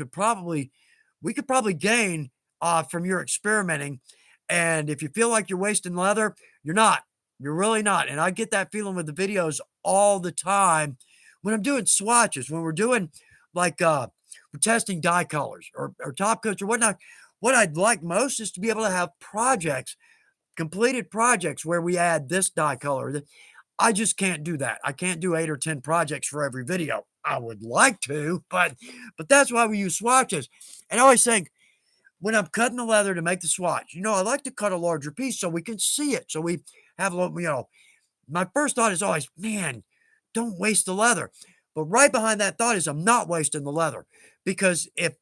we could probably gain from your experimenting. And if you feel like you're wasting leather, you're not. You're really not. And I get that feeling with the videos all the time when I'm doing swatches, when we're doing like we're testing dye colors or top coats or whatnot. What I'd like most is to be able to have projects, completed projects where we add this dye color. I just can't do that. I can't do 8 or 10 projects for every video. I would like to, but that's why we use swatches. And I always think when I'm cutting the leather to make the swatch, I like to cut a larger piece so we can see it. So we have a little, my first thought is always, man, don't waste the leather. But right behind that thought is I'm not wasting the leather, because if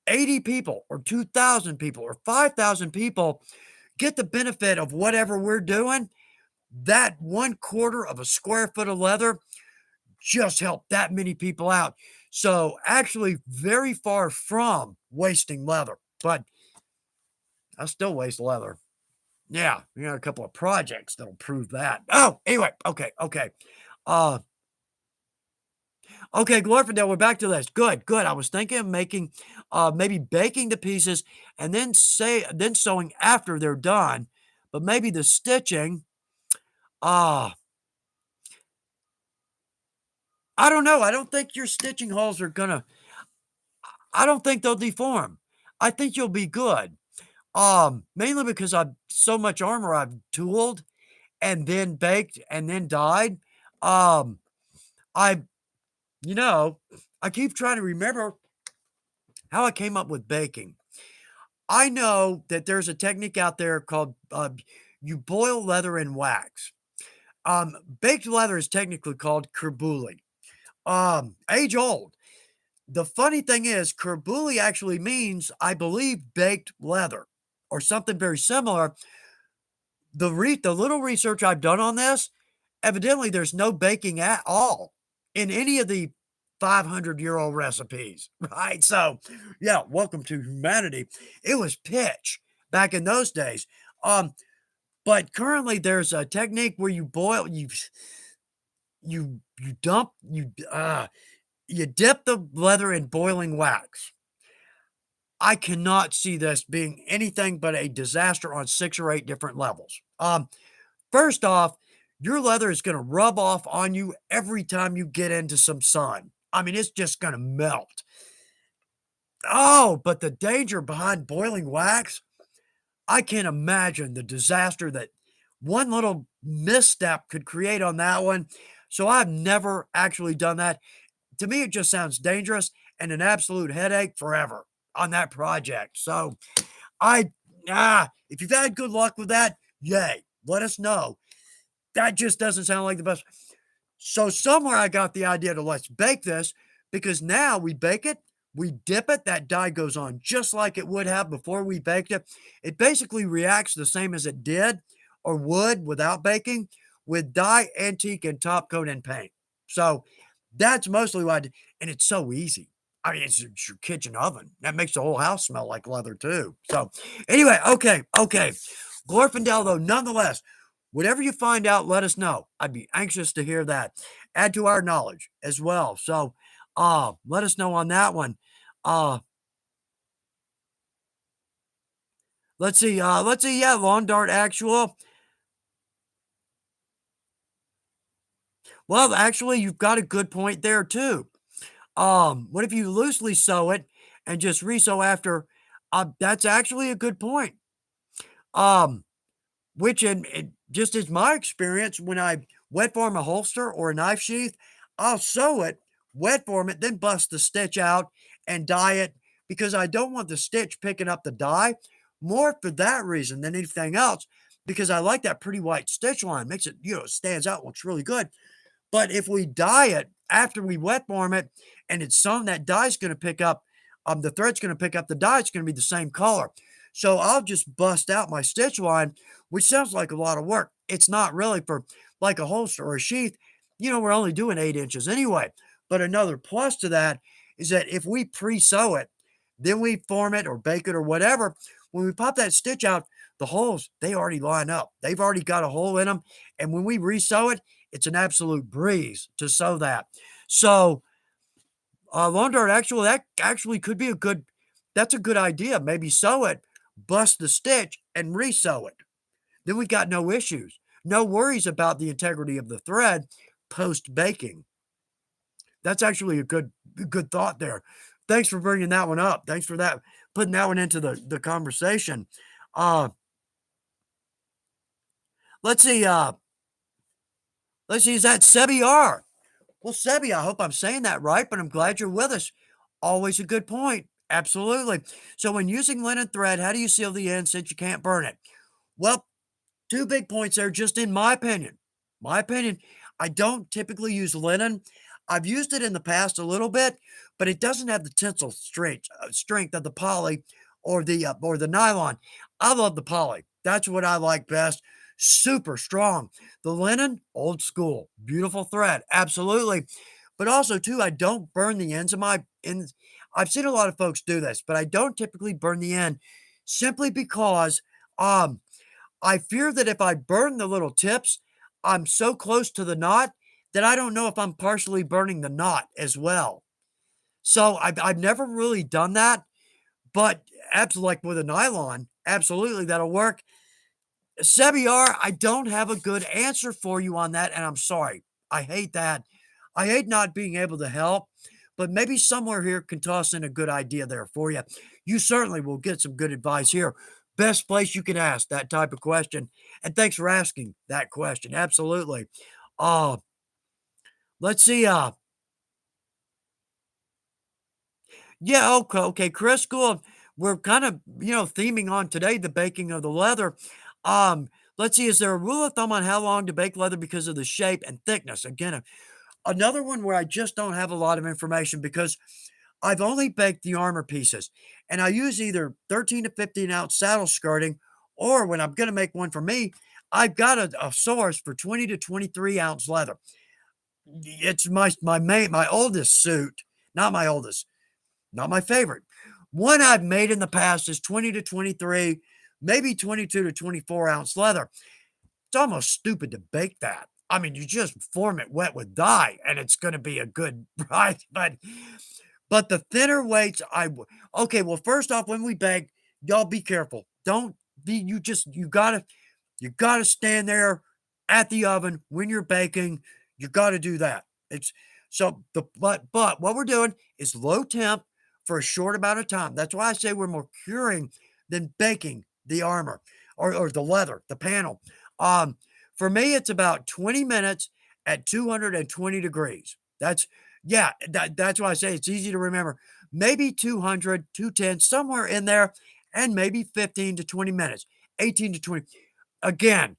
80 people or 2,000 people or 5,000 people get the benefit of whatever we're doing, that 1/4 of a square foot of leather just helped that many people out. So actually very far from wasting leather, but I still waste leather. Yeah, we got a couple of projects that'll prove that. Oh, anyway, okay. Uh, okay, Glorfindel, we're back to this. Good. I was thinking of making, maybe baking the pieces and then sewing after they're done, but maybe the stitching, uh, I don't know. I don't think your stitching holes are gonna, I don't think they'll deform. I think you'll be good. Mainly because I've so much armor I've tooled and then baked and then dyed. Um, I, you know, I keep trying to remember how I came up with baking. I know that there's a technique out there called, you boil leather in wax. Baked leather is technically called kerbuli. Age old. The funny thing is, kerbuli actually means, I believe, baked leather or something very similar. The little research I've done on this, evidently there's no baking at all in any of the 500-year-old recipes, right? So, yeah, welcome to humanity. It was pitch back in those days. But currently there's a technique where you dump you dip the leather in boiling wax. I cannot see this being anything but a disaster on 6 or 8 different levels. First off, your leather is going to rub off on you every time you get into some sun. I mean, it's just going to melt. Oh, but the danger behind boiling wax, I can't imagine the disaster that one little misstep could create on that one. So I've never actually done that. To me, it just sounds dangerous and an absolute headache forever on that project. So if you've had good luck with that, yay, let us know. That just doesn't sound like the best. So somewhere I got the idea to let's bake this, because now we bake it, we dip it, that dye goes on just like it would have before we baked it. It basically reacts the same as it did or would without baking with dye, antique, and top coat and paint. So that's mostly what I did. And it's so easy. I mean, it's your kitchen oven. That makes the whole house smell like leather too. So anyway, okay. Glorfindel, though, nonetheless, whatever you find out, let us know. I'd be anxious to hear that. Add to our knowledge as well. So let us know on that one. Let's see. Yeah, Lawn Dart Actual. Well, actually, you've got a good point there too. What if you loosely sew it and just resew after? That's actually a good point. Um, which just is my experience when I wet form a holster or a knife sheath, I'll sew it, wet form it, then bust the stitch out and dye it, because I don't want the stitch picking up the dye. More for that reason than anything else, because I like that pretty white stitch line. Makes it, stands out, looks really good. But if we dye it after we wet form it and it's sewn, that dye's going to pick up, the thread's going to pick up the dye. It's going to be the same color. So I'll just bust out my stitch line, which sounds like a lot of work. It's not really. For like a holster or a sheath. We're only doing 8 inches anyway. But another plus to that is that if we pre-sew it, then we form it or bake it or whatever, when we pop that stitch out, the holes, they already line up. They've already got a hole in them. And when we resew it, it's an absolute breeze to sew that. So, lawn dart, actually, that actually could be that's a good idea. Maybe sew it, bust the stitch, and resew it. Then we got no issues. No worries about the integrity of the thread post baking. That's actually a good thought there. Thanks for bringing that one up. Thanks for that, putting that one into the conversation. Uh, let's see. Let's see. Is that Sebi R? Well, Sebi, I hope I'm saying that right, but I'm glad you're with us. Always a good point. Absolutely. So, when using linen thread, how do you seal the end since you can't burn it? Well, two big points there, just in my opinion. My opinion, I don't typically use linen. I've used it in the past a little bit, but it doesn't have the tensile strength of the poly or the nylon. I love the poly. That's what I like best. Super strong. The linen, old school, beautiful thread, absolutely. But also too, I don't burn the ends of my ends. I've seen a lot of folks do this, but I don't typically burn the end simply because um I fear that if I burn the little tips, I'm so close to the knot that I don't know if I'm partially burning the knot as well. So I've never really done that, but absolutely, like with a nylon, absolutely that'll work. Sebiar, I don't have a good answer for you on that, and I'm sorry. I hate that. I hate not being able to help, but maybe somewhere here can toss in a good idea there for you. You certainly will get some good advice here. Best place you can ask that type of question. And thanks for asking that question. Absolutely. Uh, let's see. Yeah, okay, Chris, cool. We're kind of, theming on today the baking of the leather. Let's see, is there a rule of thumb on how long to bake leather because of the shape and thickness? Again, another one where I just don't have a lot of information because I've only baked the armor pieces, and I use either 13 to 15 ounce saddle skirting, or when I'm going to make one for me, I've got a source for 20 to 23 ounce leather. It's my oldest suit, not my oldest, not my favorite. One I've made in the past is 20 to 23, maybe 22 to 24 ounce leather. It's almost stupid to bake that. I mean, you just form it wet with dye and it's going to be a good right. But the thinner weights, okay. Well, first off, when we bake, y'all be careful. Don't be you gotta stand there at the oven when you're baking. You gotta do that. It's so the but what we're doing is low temp for a short amount of time. That's why I say we're more curing than baking the armor or the leather, the panel. Um, for me, it's about 20 minutes at 220 degrees. That's why I say it's easy to remember. Maybe 200, 210, somewhere in there, and maybe 15 to 20 minutes, 18 to 20. Again,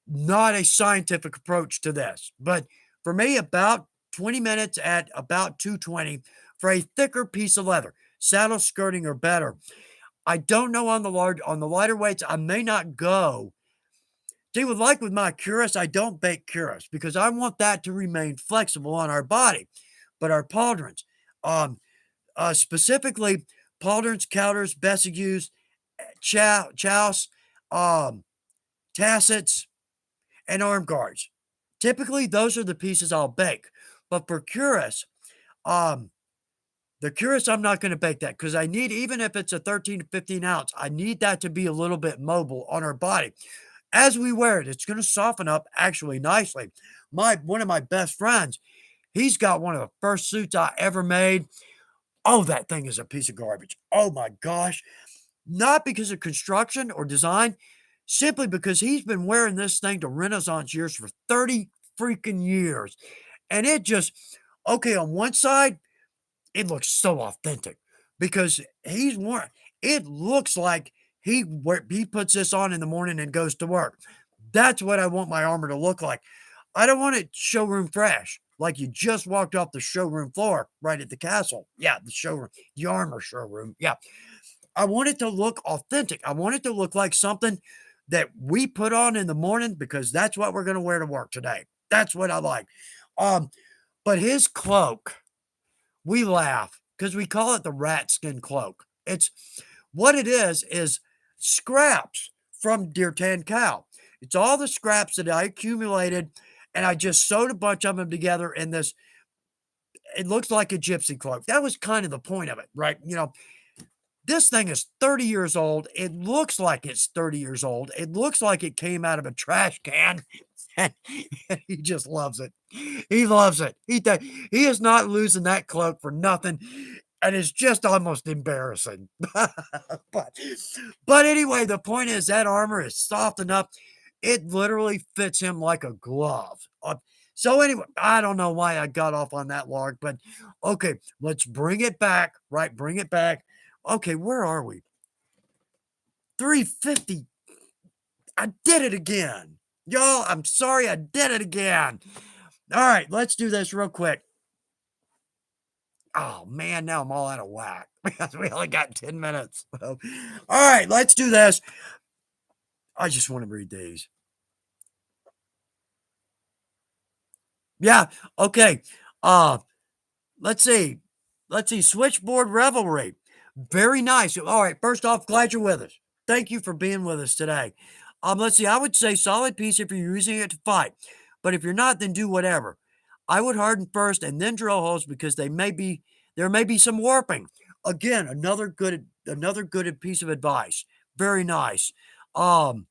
not a scientific approach to this, but for me, about 20 minutes at about 220 for a thicker piece of leather, saddle skirting or better. I don't know on the lighter weights. I may not go. See, with my cuirass, I don't bake cuirass because I want that to remain flexible on our body. But our pauldrons, um, specifically pauldrons, counters, bessagues, chouse, um, tassets, and arm guards. Typically, those are the pieces I'll bake. But for cuirass, um, the cuirass, I'm not going to bake that because I need, even if it's a 13 to 15 ounce, I need that to be a little bit mobile on our body. As we wear it, it's going to soften up actually nicely. One of my best friends, he's got one of the first suits I ever made. Oh, that thing is a piece of garbage. Oh my gosh. Not because of construction or design, simply because he's been wearing this thing to Renaissance years for 30 freaking years. And it just, okay, on one side, it looks so authentic because it looks like he puts this on in the morning and goes to work. That's what I want my armor to look like. I don't want it showroom fresh, like you just walked off the showroom floor right at the castle. Yeah, the showroom, the armor showroom. Yeah. I want it to look authentic. I want it to look like something that we put on in the morning because that's what we're going to wear to work today. That's what I like. Um, but his cloak, we laugh because we call it the rat skin cloak. It's what it is scraps from deer tan cow. It's all the scraps that I accumulated, and I just sewed a bunch of them together in this. It looks like a gypsy cloak. That was kind of the point of it, right? This thing is 30 years old. It looks like it's 30 years old. It looks like it came out of a trash can. And he just loves it. He loves it. He is not losing that cloak for nothing. And it's just almost embarrassing. but but anyway, the point is that armor is soft enough. It literally fits him like a glove. So anyway, I don't know why I got off on that log, but okay, let's bring it back, right? Bring it back. Okay, where are we? 350. I did it again. Y'all, I'm sorry I did it again. All right, let's do this real quick. Oh man, now I'm all out of whack because we only got 10 minutes. All right, let's do this. I just want to read these. Yeah, okay. Let's see. Let's see. Switchboard revelry. Very nice. All right, first off, glad you're with us. Thank you for being with us today. Let's see. I would say solid piece if you're using it to fight, but if you're not, then do whatever. I would harden first and then drill holes because there may be some warping. Again, another good piece of advice. Very nice. Um,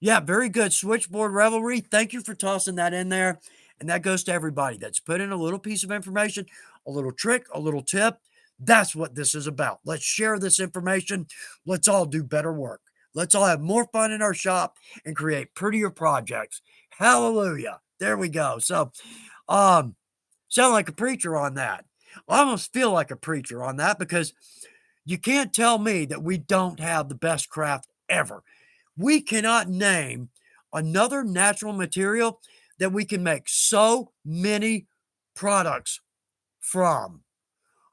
yeah, very good. Switchboard revelry. Thank you for tossing that in there. And that goes to everybody that's put in a little piece of information, a little trick, a little tip. That's what this is about. Let's share this information. Let's all do better work. Let's all have more fun in our shop and create prettier projects. Hallelujah. There we go. So, um, sound like a preacher on that. I almost feel like a preacher on that because you can't tell me that we don't have the best craft ever. We cannot name another natural material that we can make so many products from.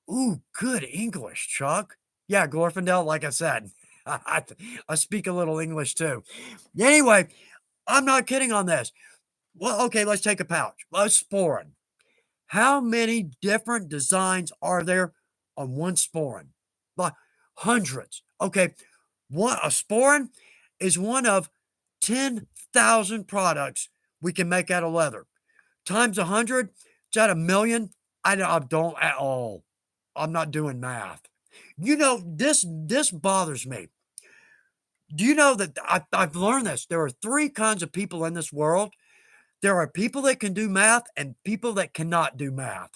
Ooh, good English, Chuck. Yeah, Glorfindel, like I said, I speak a little English too. Anyway, I'm not kidding on this. Well, okay, let's take a pouch. Let's sporin. How many different designs are there on one sporin? Like hundreds. Okay, a sporin is one of 10,000 products we can make out of leather. Times 100, it's at a million. I don't at all. I'm not doing math. This bothers me. Do you know that I've learned this? There are three kinds of people in this world. There are people that can do math and people that cannot do math.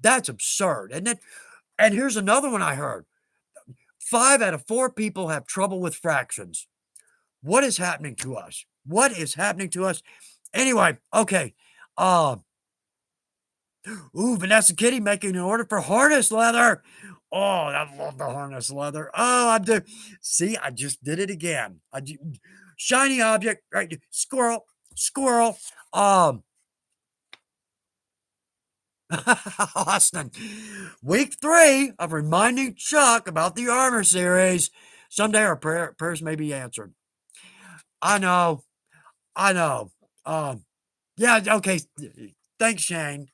That's absurd, isn't it? And here's another one I heard. 5 out of 4 people have trouble with fractions. What is happening to us? What is happening to us? Anyway, okay. Uh, Vanessa Kitty making an order for harness leather. Oh, I love the harness leather. Oh, I do. See, I just did it again. Shiny object, right? Squirrel, squirrel. Um, Austin, week 3 of reminding Chuck about the armor series. Someday our prayers may be answered. I know. I know. Yeah, okay. Thanks, Shane.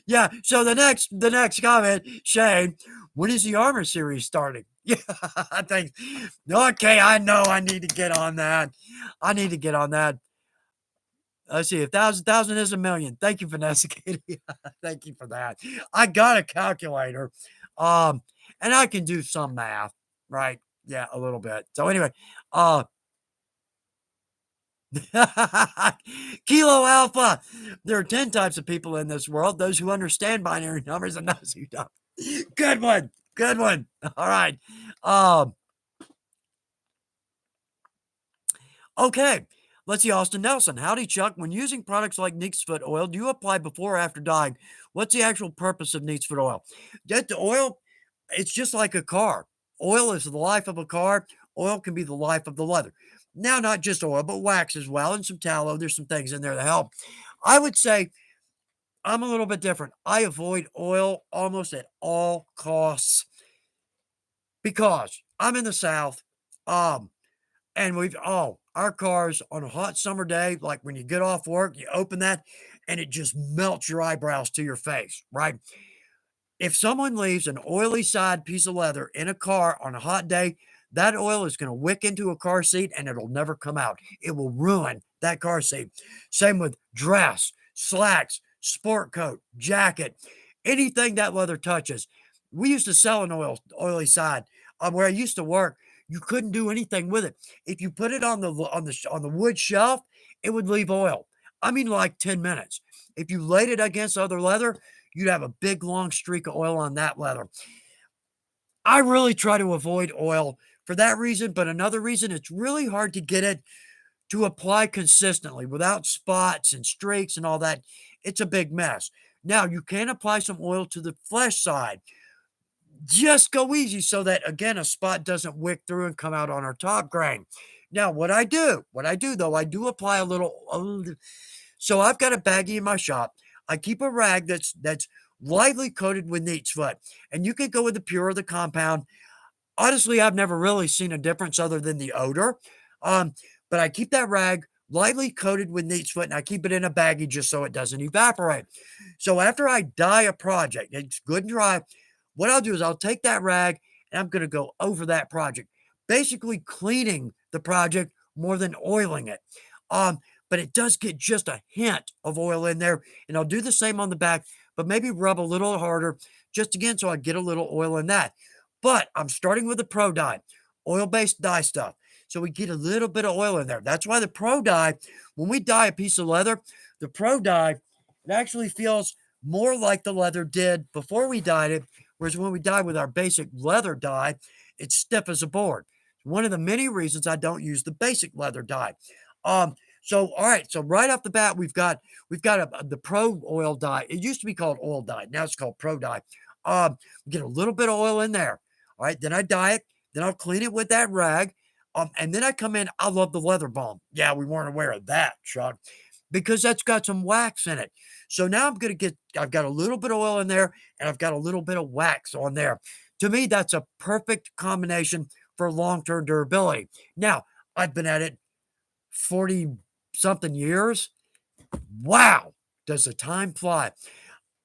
Yeah. So the next comment, Shane, when is the armor series starting? Yeah, thanks. Okay, I know I need to get on that. I need to get on that. Let's see, 1,000 is a million. Thank you, Vanessa Katie. Thank you for that. I got a calculator. Um, and I can do some math, right? Yeah, a little bit. So anyway, uh Kilo Alpha. There are 10 types of people in this world, those who understand binary numbers and those who don't. Good one. Good one. All right. Um, okay. Let's see, Austin Nelson. Howdy, Chuck. When using products like Neat's Foot oil, do you apply before or after dyeing? What's the actual purpose of Neat's Foot oil? Get the oil, it's just like a car. Oil is the life of a car. Oil can be the life of the leather. Now, not just oil, but wax as well, and some tallow. There's some things in there to help. I would say I'm a little bit different. I avoid oil almost at all costs because I'm in the South. Um, and our cars on a hot summer day, like when you get off work, you open that and it just melts your eyebrows to your face, right? If someone leaves an oily side piece of leather in a car on a hot day, that oil is going to wick into a car seat and it'll never come out. It will ruin that car seat. Same with dress, slacks, sport coat, jacket, anything that leather touches. We used to sell an oily side where I used to work. You couldn't do anything with it. If you put it on the wood shelf, it would leave oil. I mean, like 10 minutes. If you laid it against other leather, you'd have a big long streak of oil on that leather. I really try to avoid oil for that reason, but another reason, it's really hard to get it to apply consistently without spots and streaks and all that. It's a big mess. Now, you can apply some oil to the flesh side. Just go easy so that, again, a spot doesn't wick through and come out on our top grain. Now, what I do though, I do apply a little. So I've got a baggie in my shop. I keep a rag that's lightly coated with neat's foot, and you can go with the pure or the compound. Honestly, I've never really seen a difference other than the odor. Um, but I keep that rag lightly coated with neat's foot, and I keep it in a baggie just so it doesn't evaporate. So after I dye a project, it's good and dry. What I'll do is I'll take that rag and I'm going to go over that project, basically cleaning the project more than oiling it. Um, but it does get just a hint of oil in there, and I'll do the same on the back, but maybe rub a little harder, just again so I get a little oil in that. But I'm starting with the Pro Dye, oil-based dye stuff. So we get a little bit of oil in there. That's why the Pro Dye, when we dye a piece of leather, the Pro Dye, it actually feels more like the leather did before we dyed it, whereas when we dye with our basic leather dye, it's stiff as a board. One of the many reasons I don't use the basic leather dye. Um, so all right, so right off the bat, we've got the Pro Oil Dye. It used to be called Oil Dye. Now it's called Pro Dye. We get a little bit of oil in there. All right, then I dye it. Then I'll clean it with that rag. And then I come in. I love the leather balm. Yeah, we weren't aware of that, Chuck, because that's got some wax in it. So now I've got a little bit of oil in there and I've got a little bit of wax on there. To me, that's a perfect combination for long-term durability. Now, I've been at it 40 something years. Wow, does the time fly?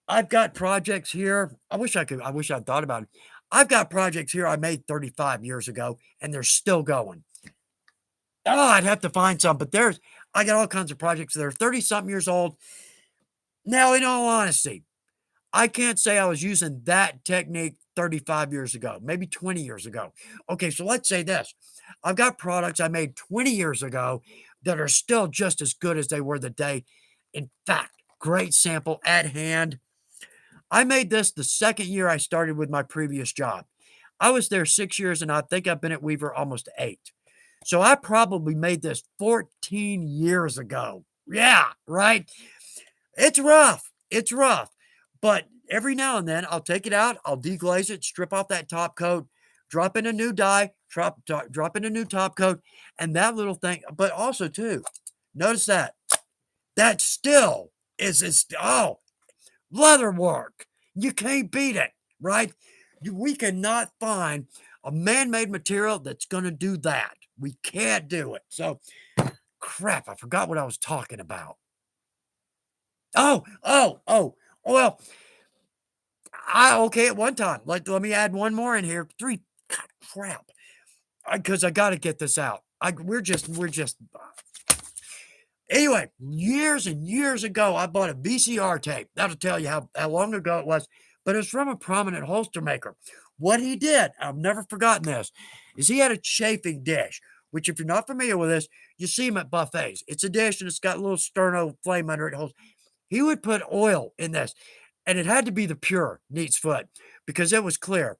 I've got projects here. I wish I'd thought about it. I've got projects here I made 35 years ago and they're still going. Oh, I'd have to find some, but I got all kinds of projects that are 30 something years old. Now, in all honesty, I can't say I was using that technique 35 years ago, maybe 20 years ago. Okay, so let's say this. I've got products I made 20 years ago that are still just as good as they were the day. In fact, great sample at hand. I made this the second year I started with my previous job. I was there 6 years, and I think I've been at Weaver almost 8. So I probably made this 14 years ago. Yeah, right? It's rough. It's rough. But every now and then, I'll take it out, I'll deglaze it, strip off that top coat, drop in a new dye, drop in a new top coat, and that little thing. But also, too, notice that still oh, leather work. You can't beat it, right? We cannot find a man-made material that's going to do that. We can't do it. So, crap, I forgot what I was talking about. Oh. Well, okay, at one time. Let me add one more in here. 3. God, crap. Because I got to get this out. We're just. Anyway, years and years ago, I bought a VCR tape. That'll tell you how long ago it was. But it's from a prominent holster maker. What he did, I've never forgotten this, is he had a chafing dish, which if you're not familiar with this, you see him at buffets. It's a dish and it's got a little sterno flame under it. He would put oil in this, and it had to be the pure neat's foot because it was clear.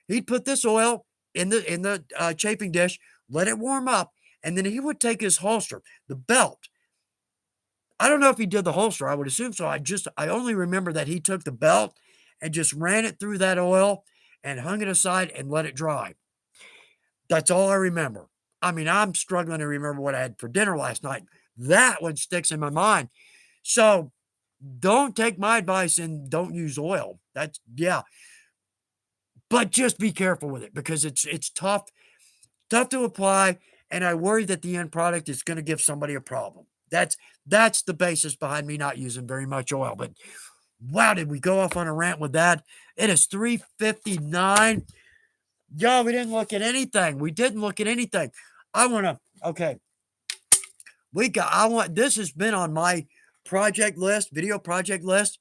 He'd put this oil in the chafing dish, let it warm up, and then he would take his holster, the belt. I don't know if he did the holster. I would assume so. I only remember that he took the belt and just ran it through that oil and hung it aside and let it dry. That's all I remember. I mean, I'm struggling to remember what I had for dinner last night. That one sticks in my mind. So don't take my advice and don't use oil. Yeah. But just be careful with it because it's tough to apply, and I worry that the end product is going to give somebody a problem. That's the basis behind me not using very much oil. But wow, did we go off on a rant with that? It is 3:59. Yo, we didn't look at anything. We didn't look at anything. Okay. This has been on my project list, video project list.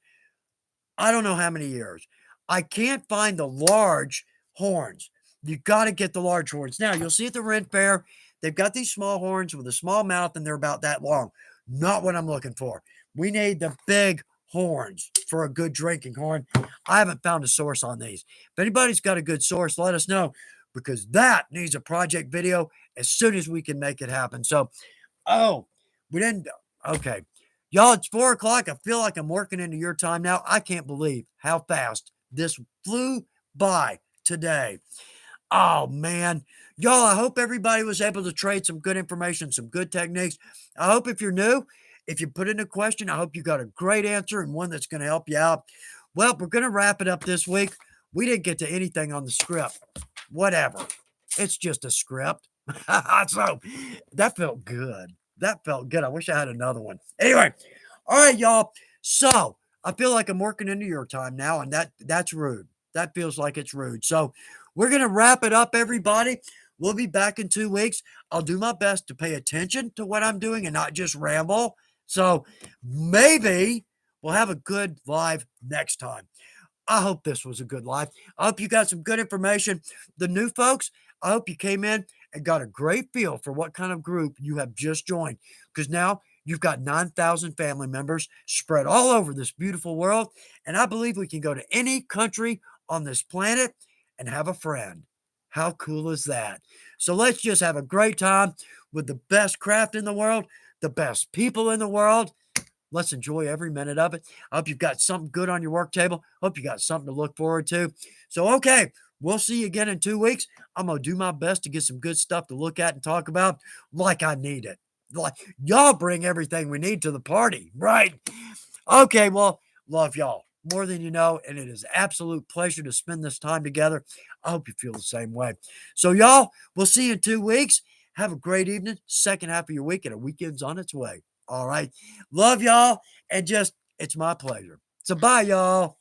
I don't know how many years. I can't find the large horns. You got to get the large horns. Now, you'll see at the Rent Fair, they've got these small horns with a small mouth and they're about that long. Not what I'm looking for. We need the big horns for a good drinking horn. I haven't found a source on these. If anybody's got a good source, let us know because that needs a project video as soon as we can make it happen. So, oh, we didn't. Okay. Y'all, it's 4 o'clock. I feel like I'm working into your time now. I can't believe how fast this flew by today. Oh, man. Y'all, I hope everybody was able to trade some good information, some good techniques. I hope if you're new, if you put in a question, I hope you got a great answer and one that's going to help you out. Well, we're going to wrap it up this week. We didn't get to anything on the script. Whatever. It's just a script. So that felt good. That felt good. I wish I had another one. Anyway, all right, y'all. So I feel like I'm working into your time now, and that's rude. That feels like it's rude. So we're gonna wrap it up, everybody. We'll be back in 2 weeks. I'll do my best to pay attention to what I'm doing and not just ramble. So maybe we'll have a good live next time. I hope this was a good live. I hope you got some good information. The new folks, I hope you came in and got a great feel for what kind of group you have just joined. Because now you've got 9,000 family members spread all over this beautiful world. And I believe we can go to any country on this planet and have a friend. How cool is that? So let's just have a great time with the best craft in the world, the best people in the world. Let's enjoy every minute of it. I hope you've got something good on your work table. Hope you got something to look forward to. So, okay, we'll see you again in 2 weeks. I'm going to do my best to get some good stuff to look at and talk about like I need it. Like y'all bring everything we need to the party, right? Okay, well, love y'all more than you know, and it is an absolute pleasure to spend this time together. I hope you feel the same way. So, y'all, we'll see you in 2 weeks. Have a great evening, second half of your week, and a weekend's on its way. All right. Love y'all. And just, it's my pleasure. So bye, y'all.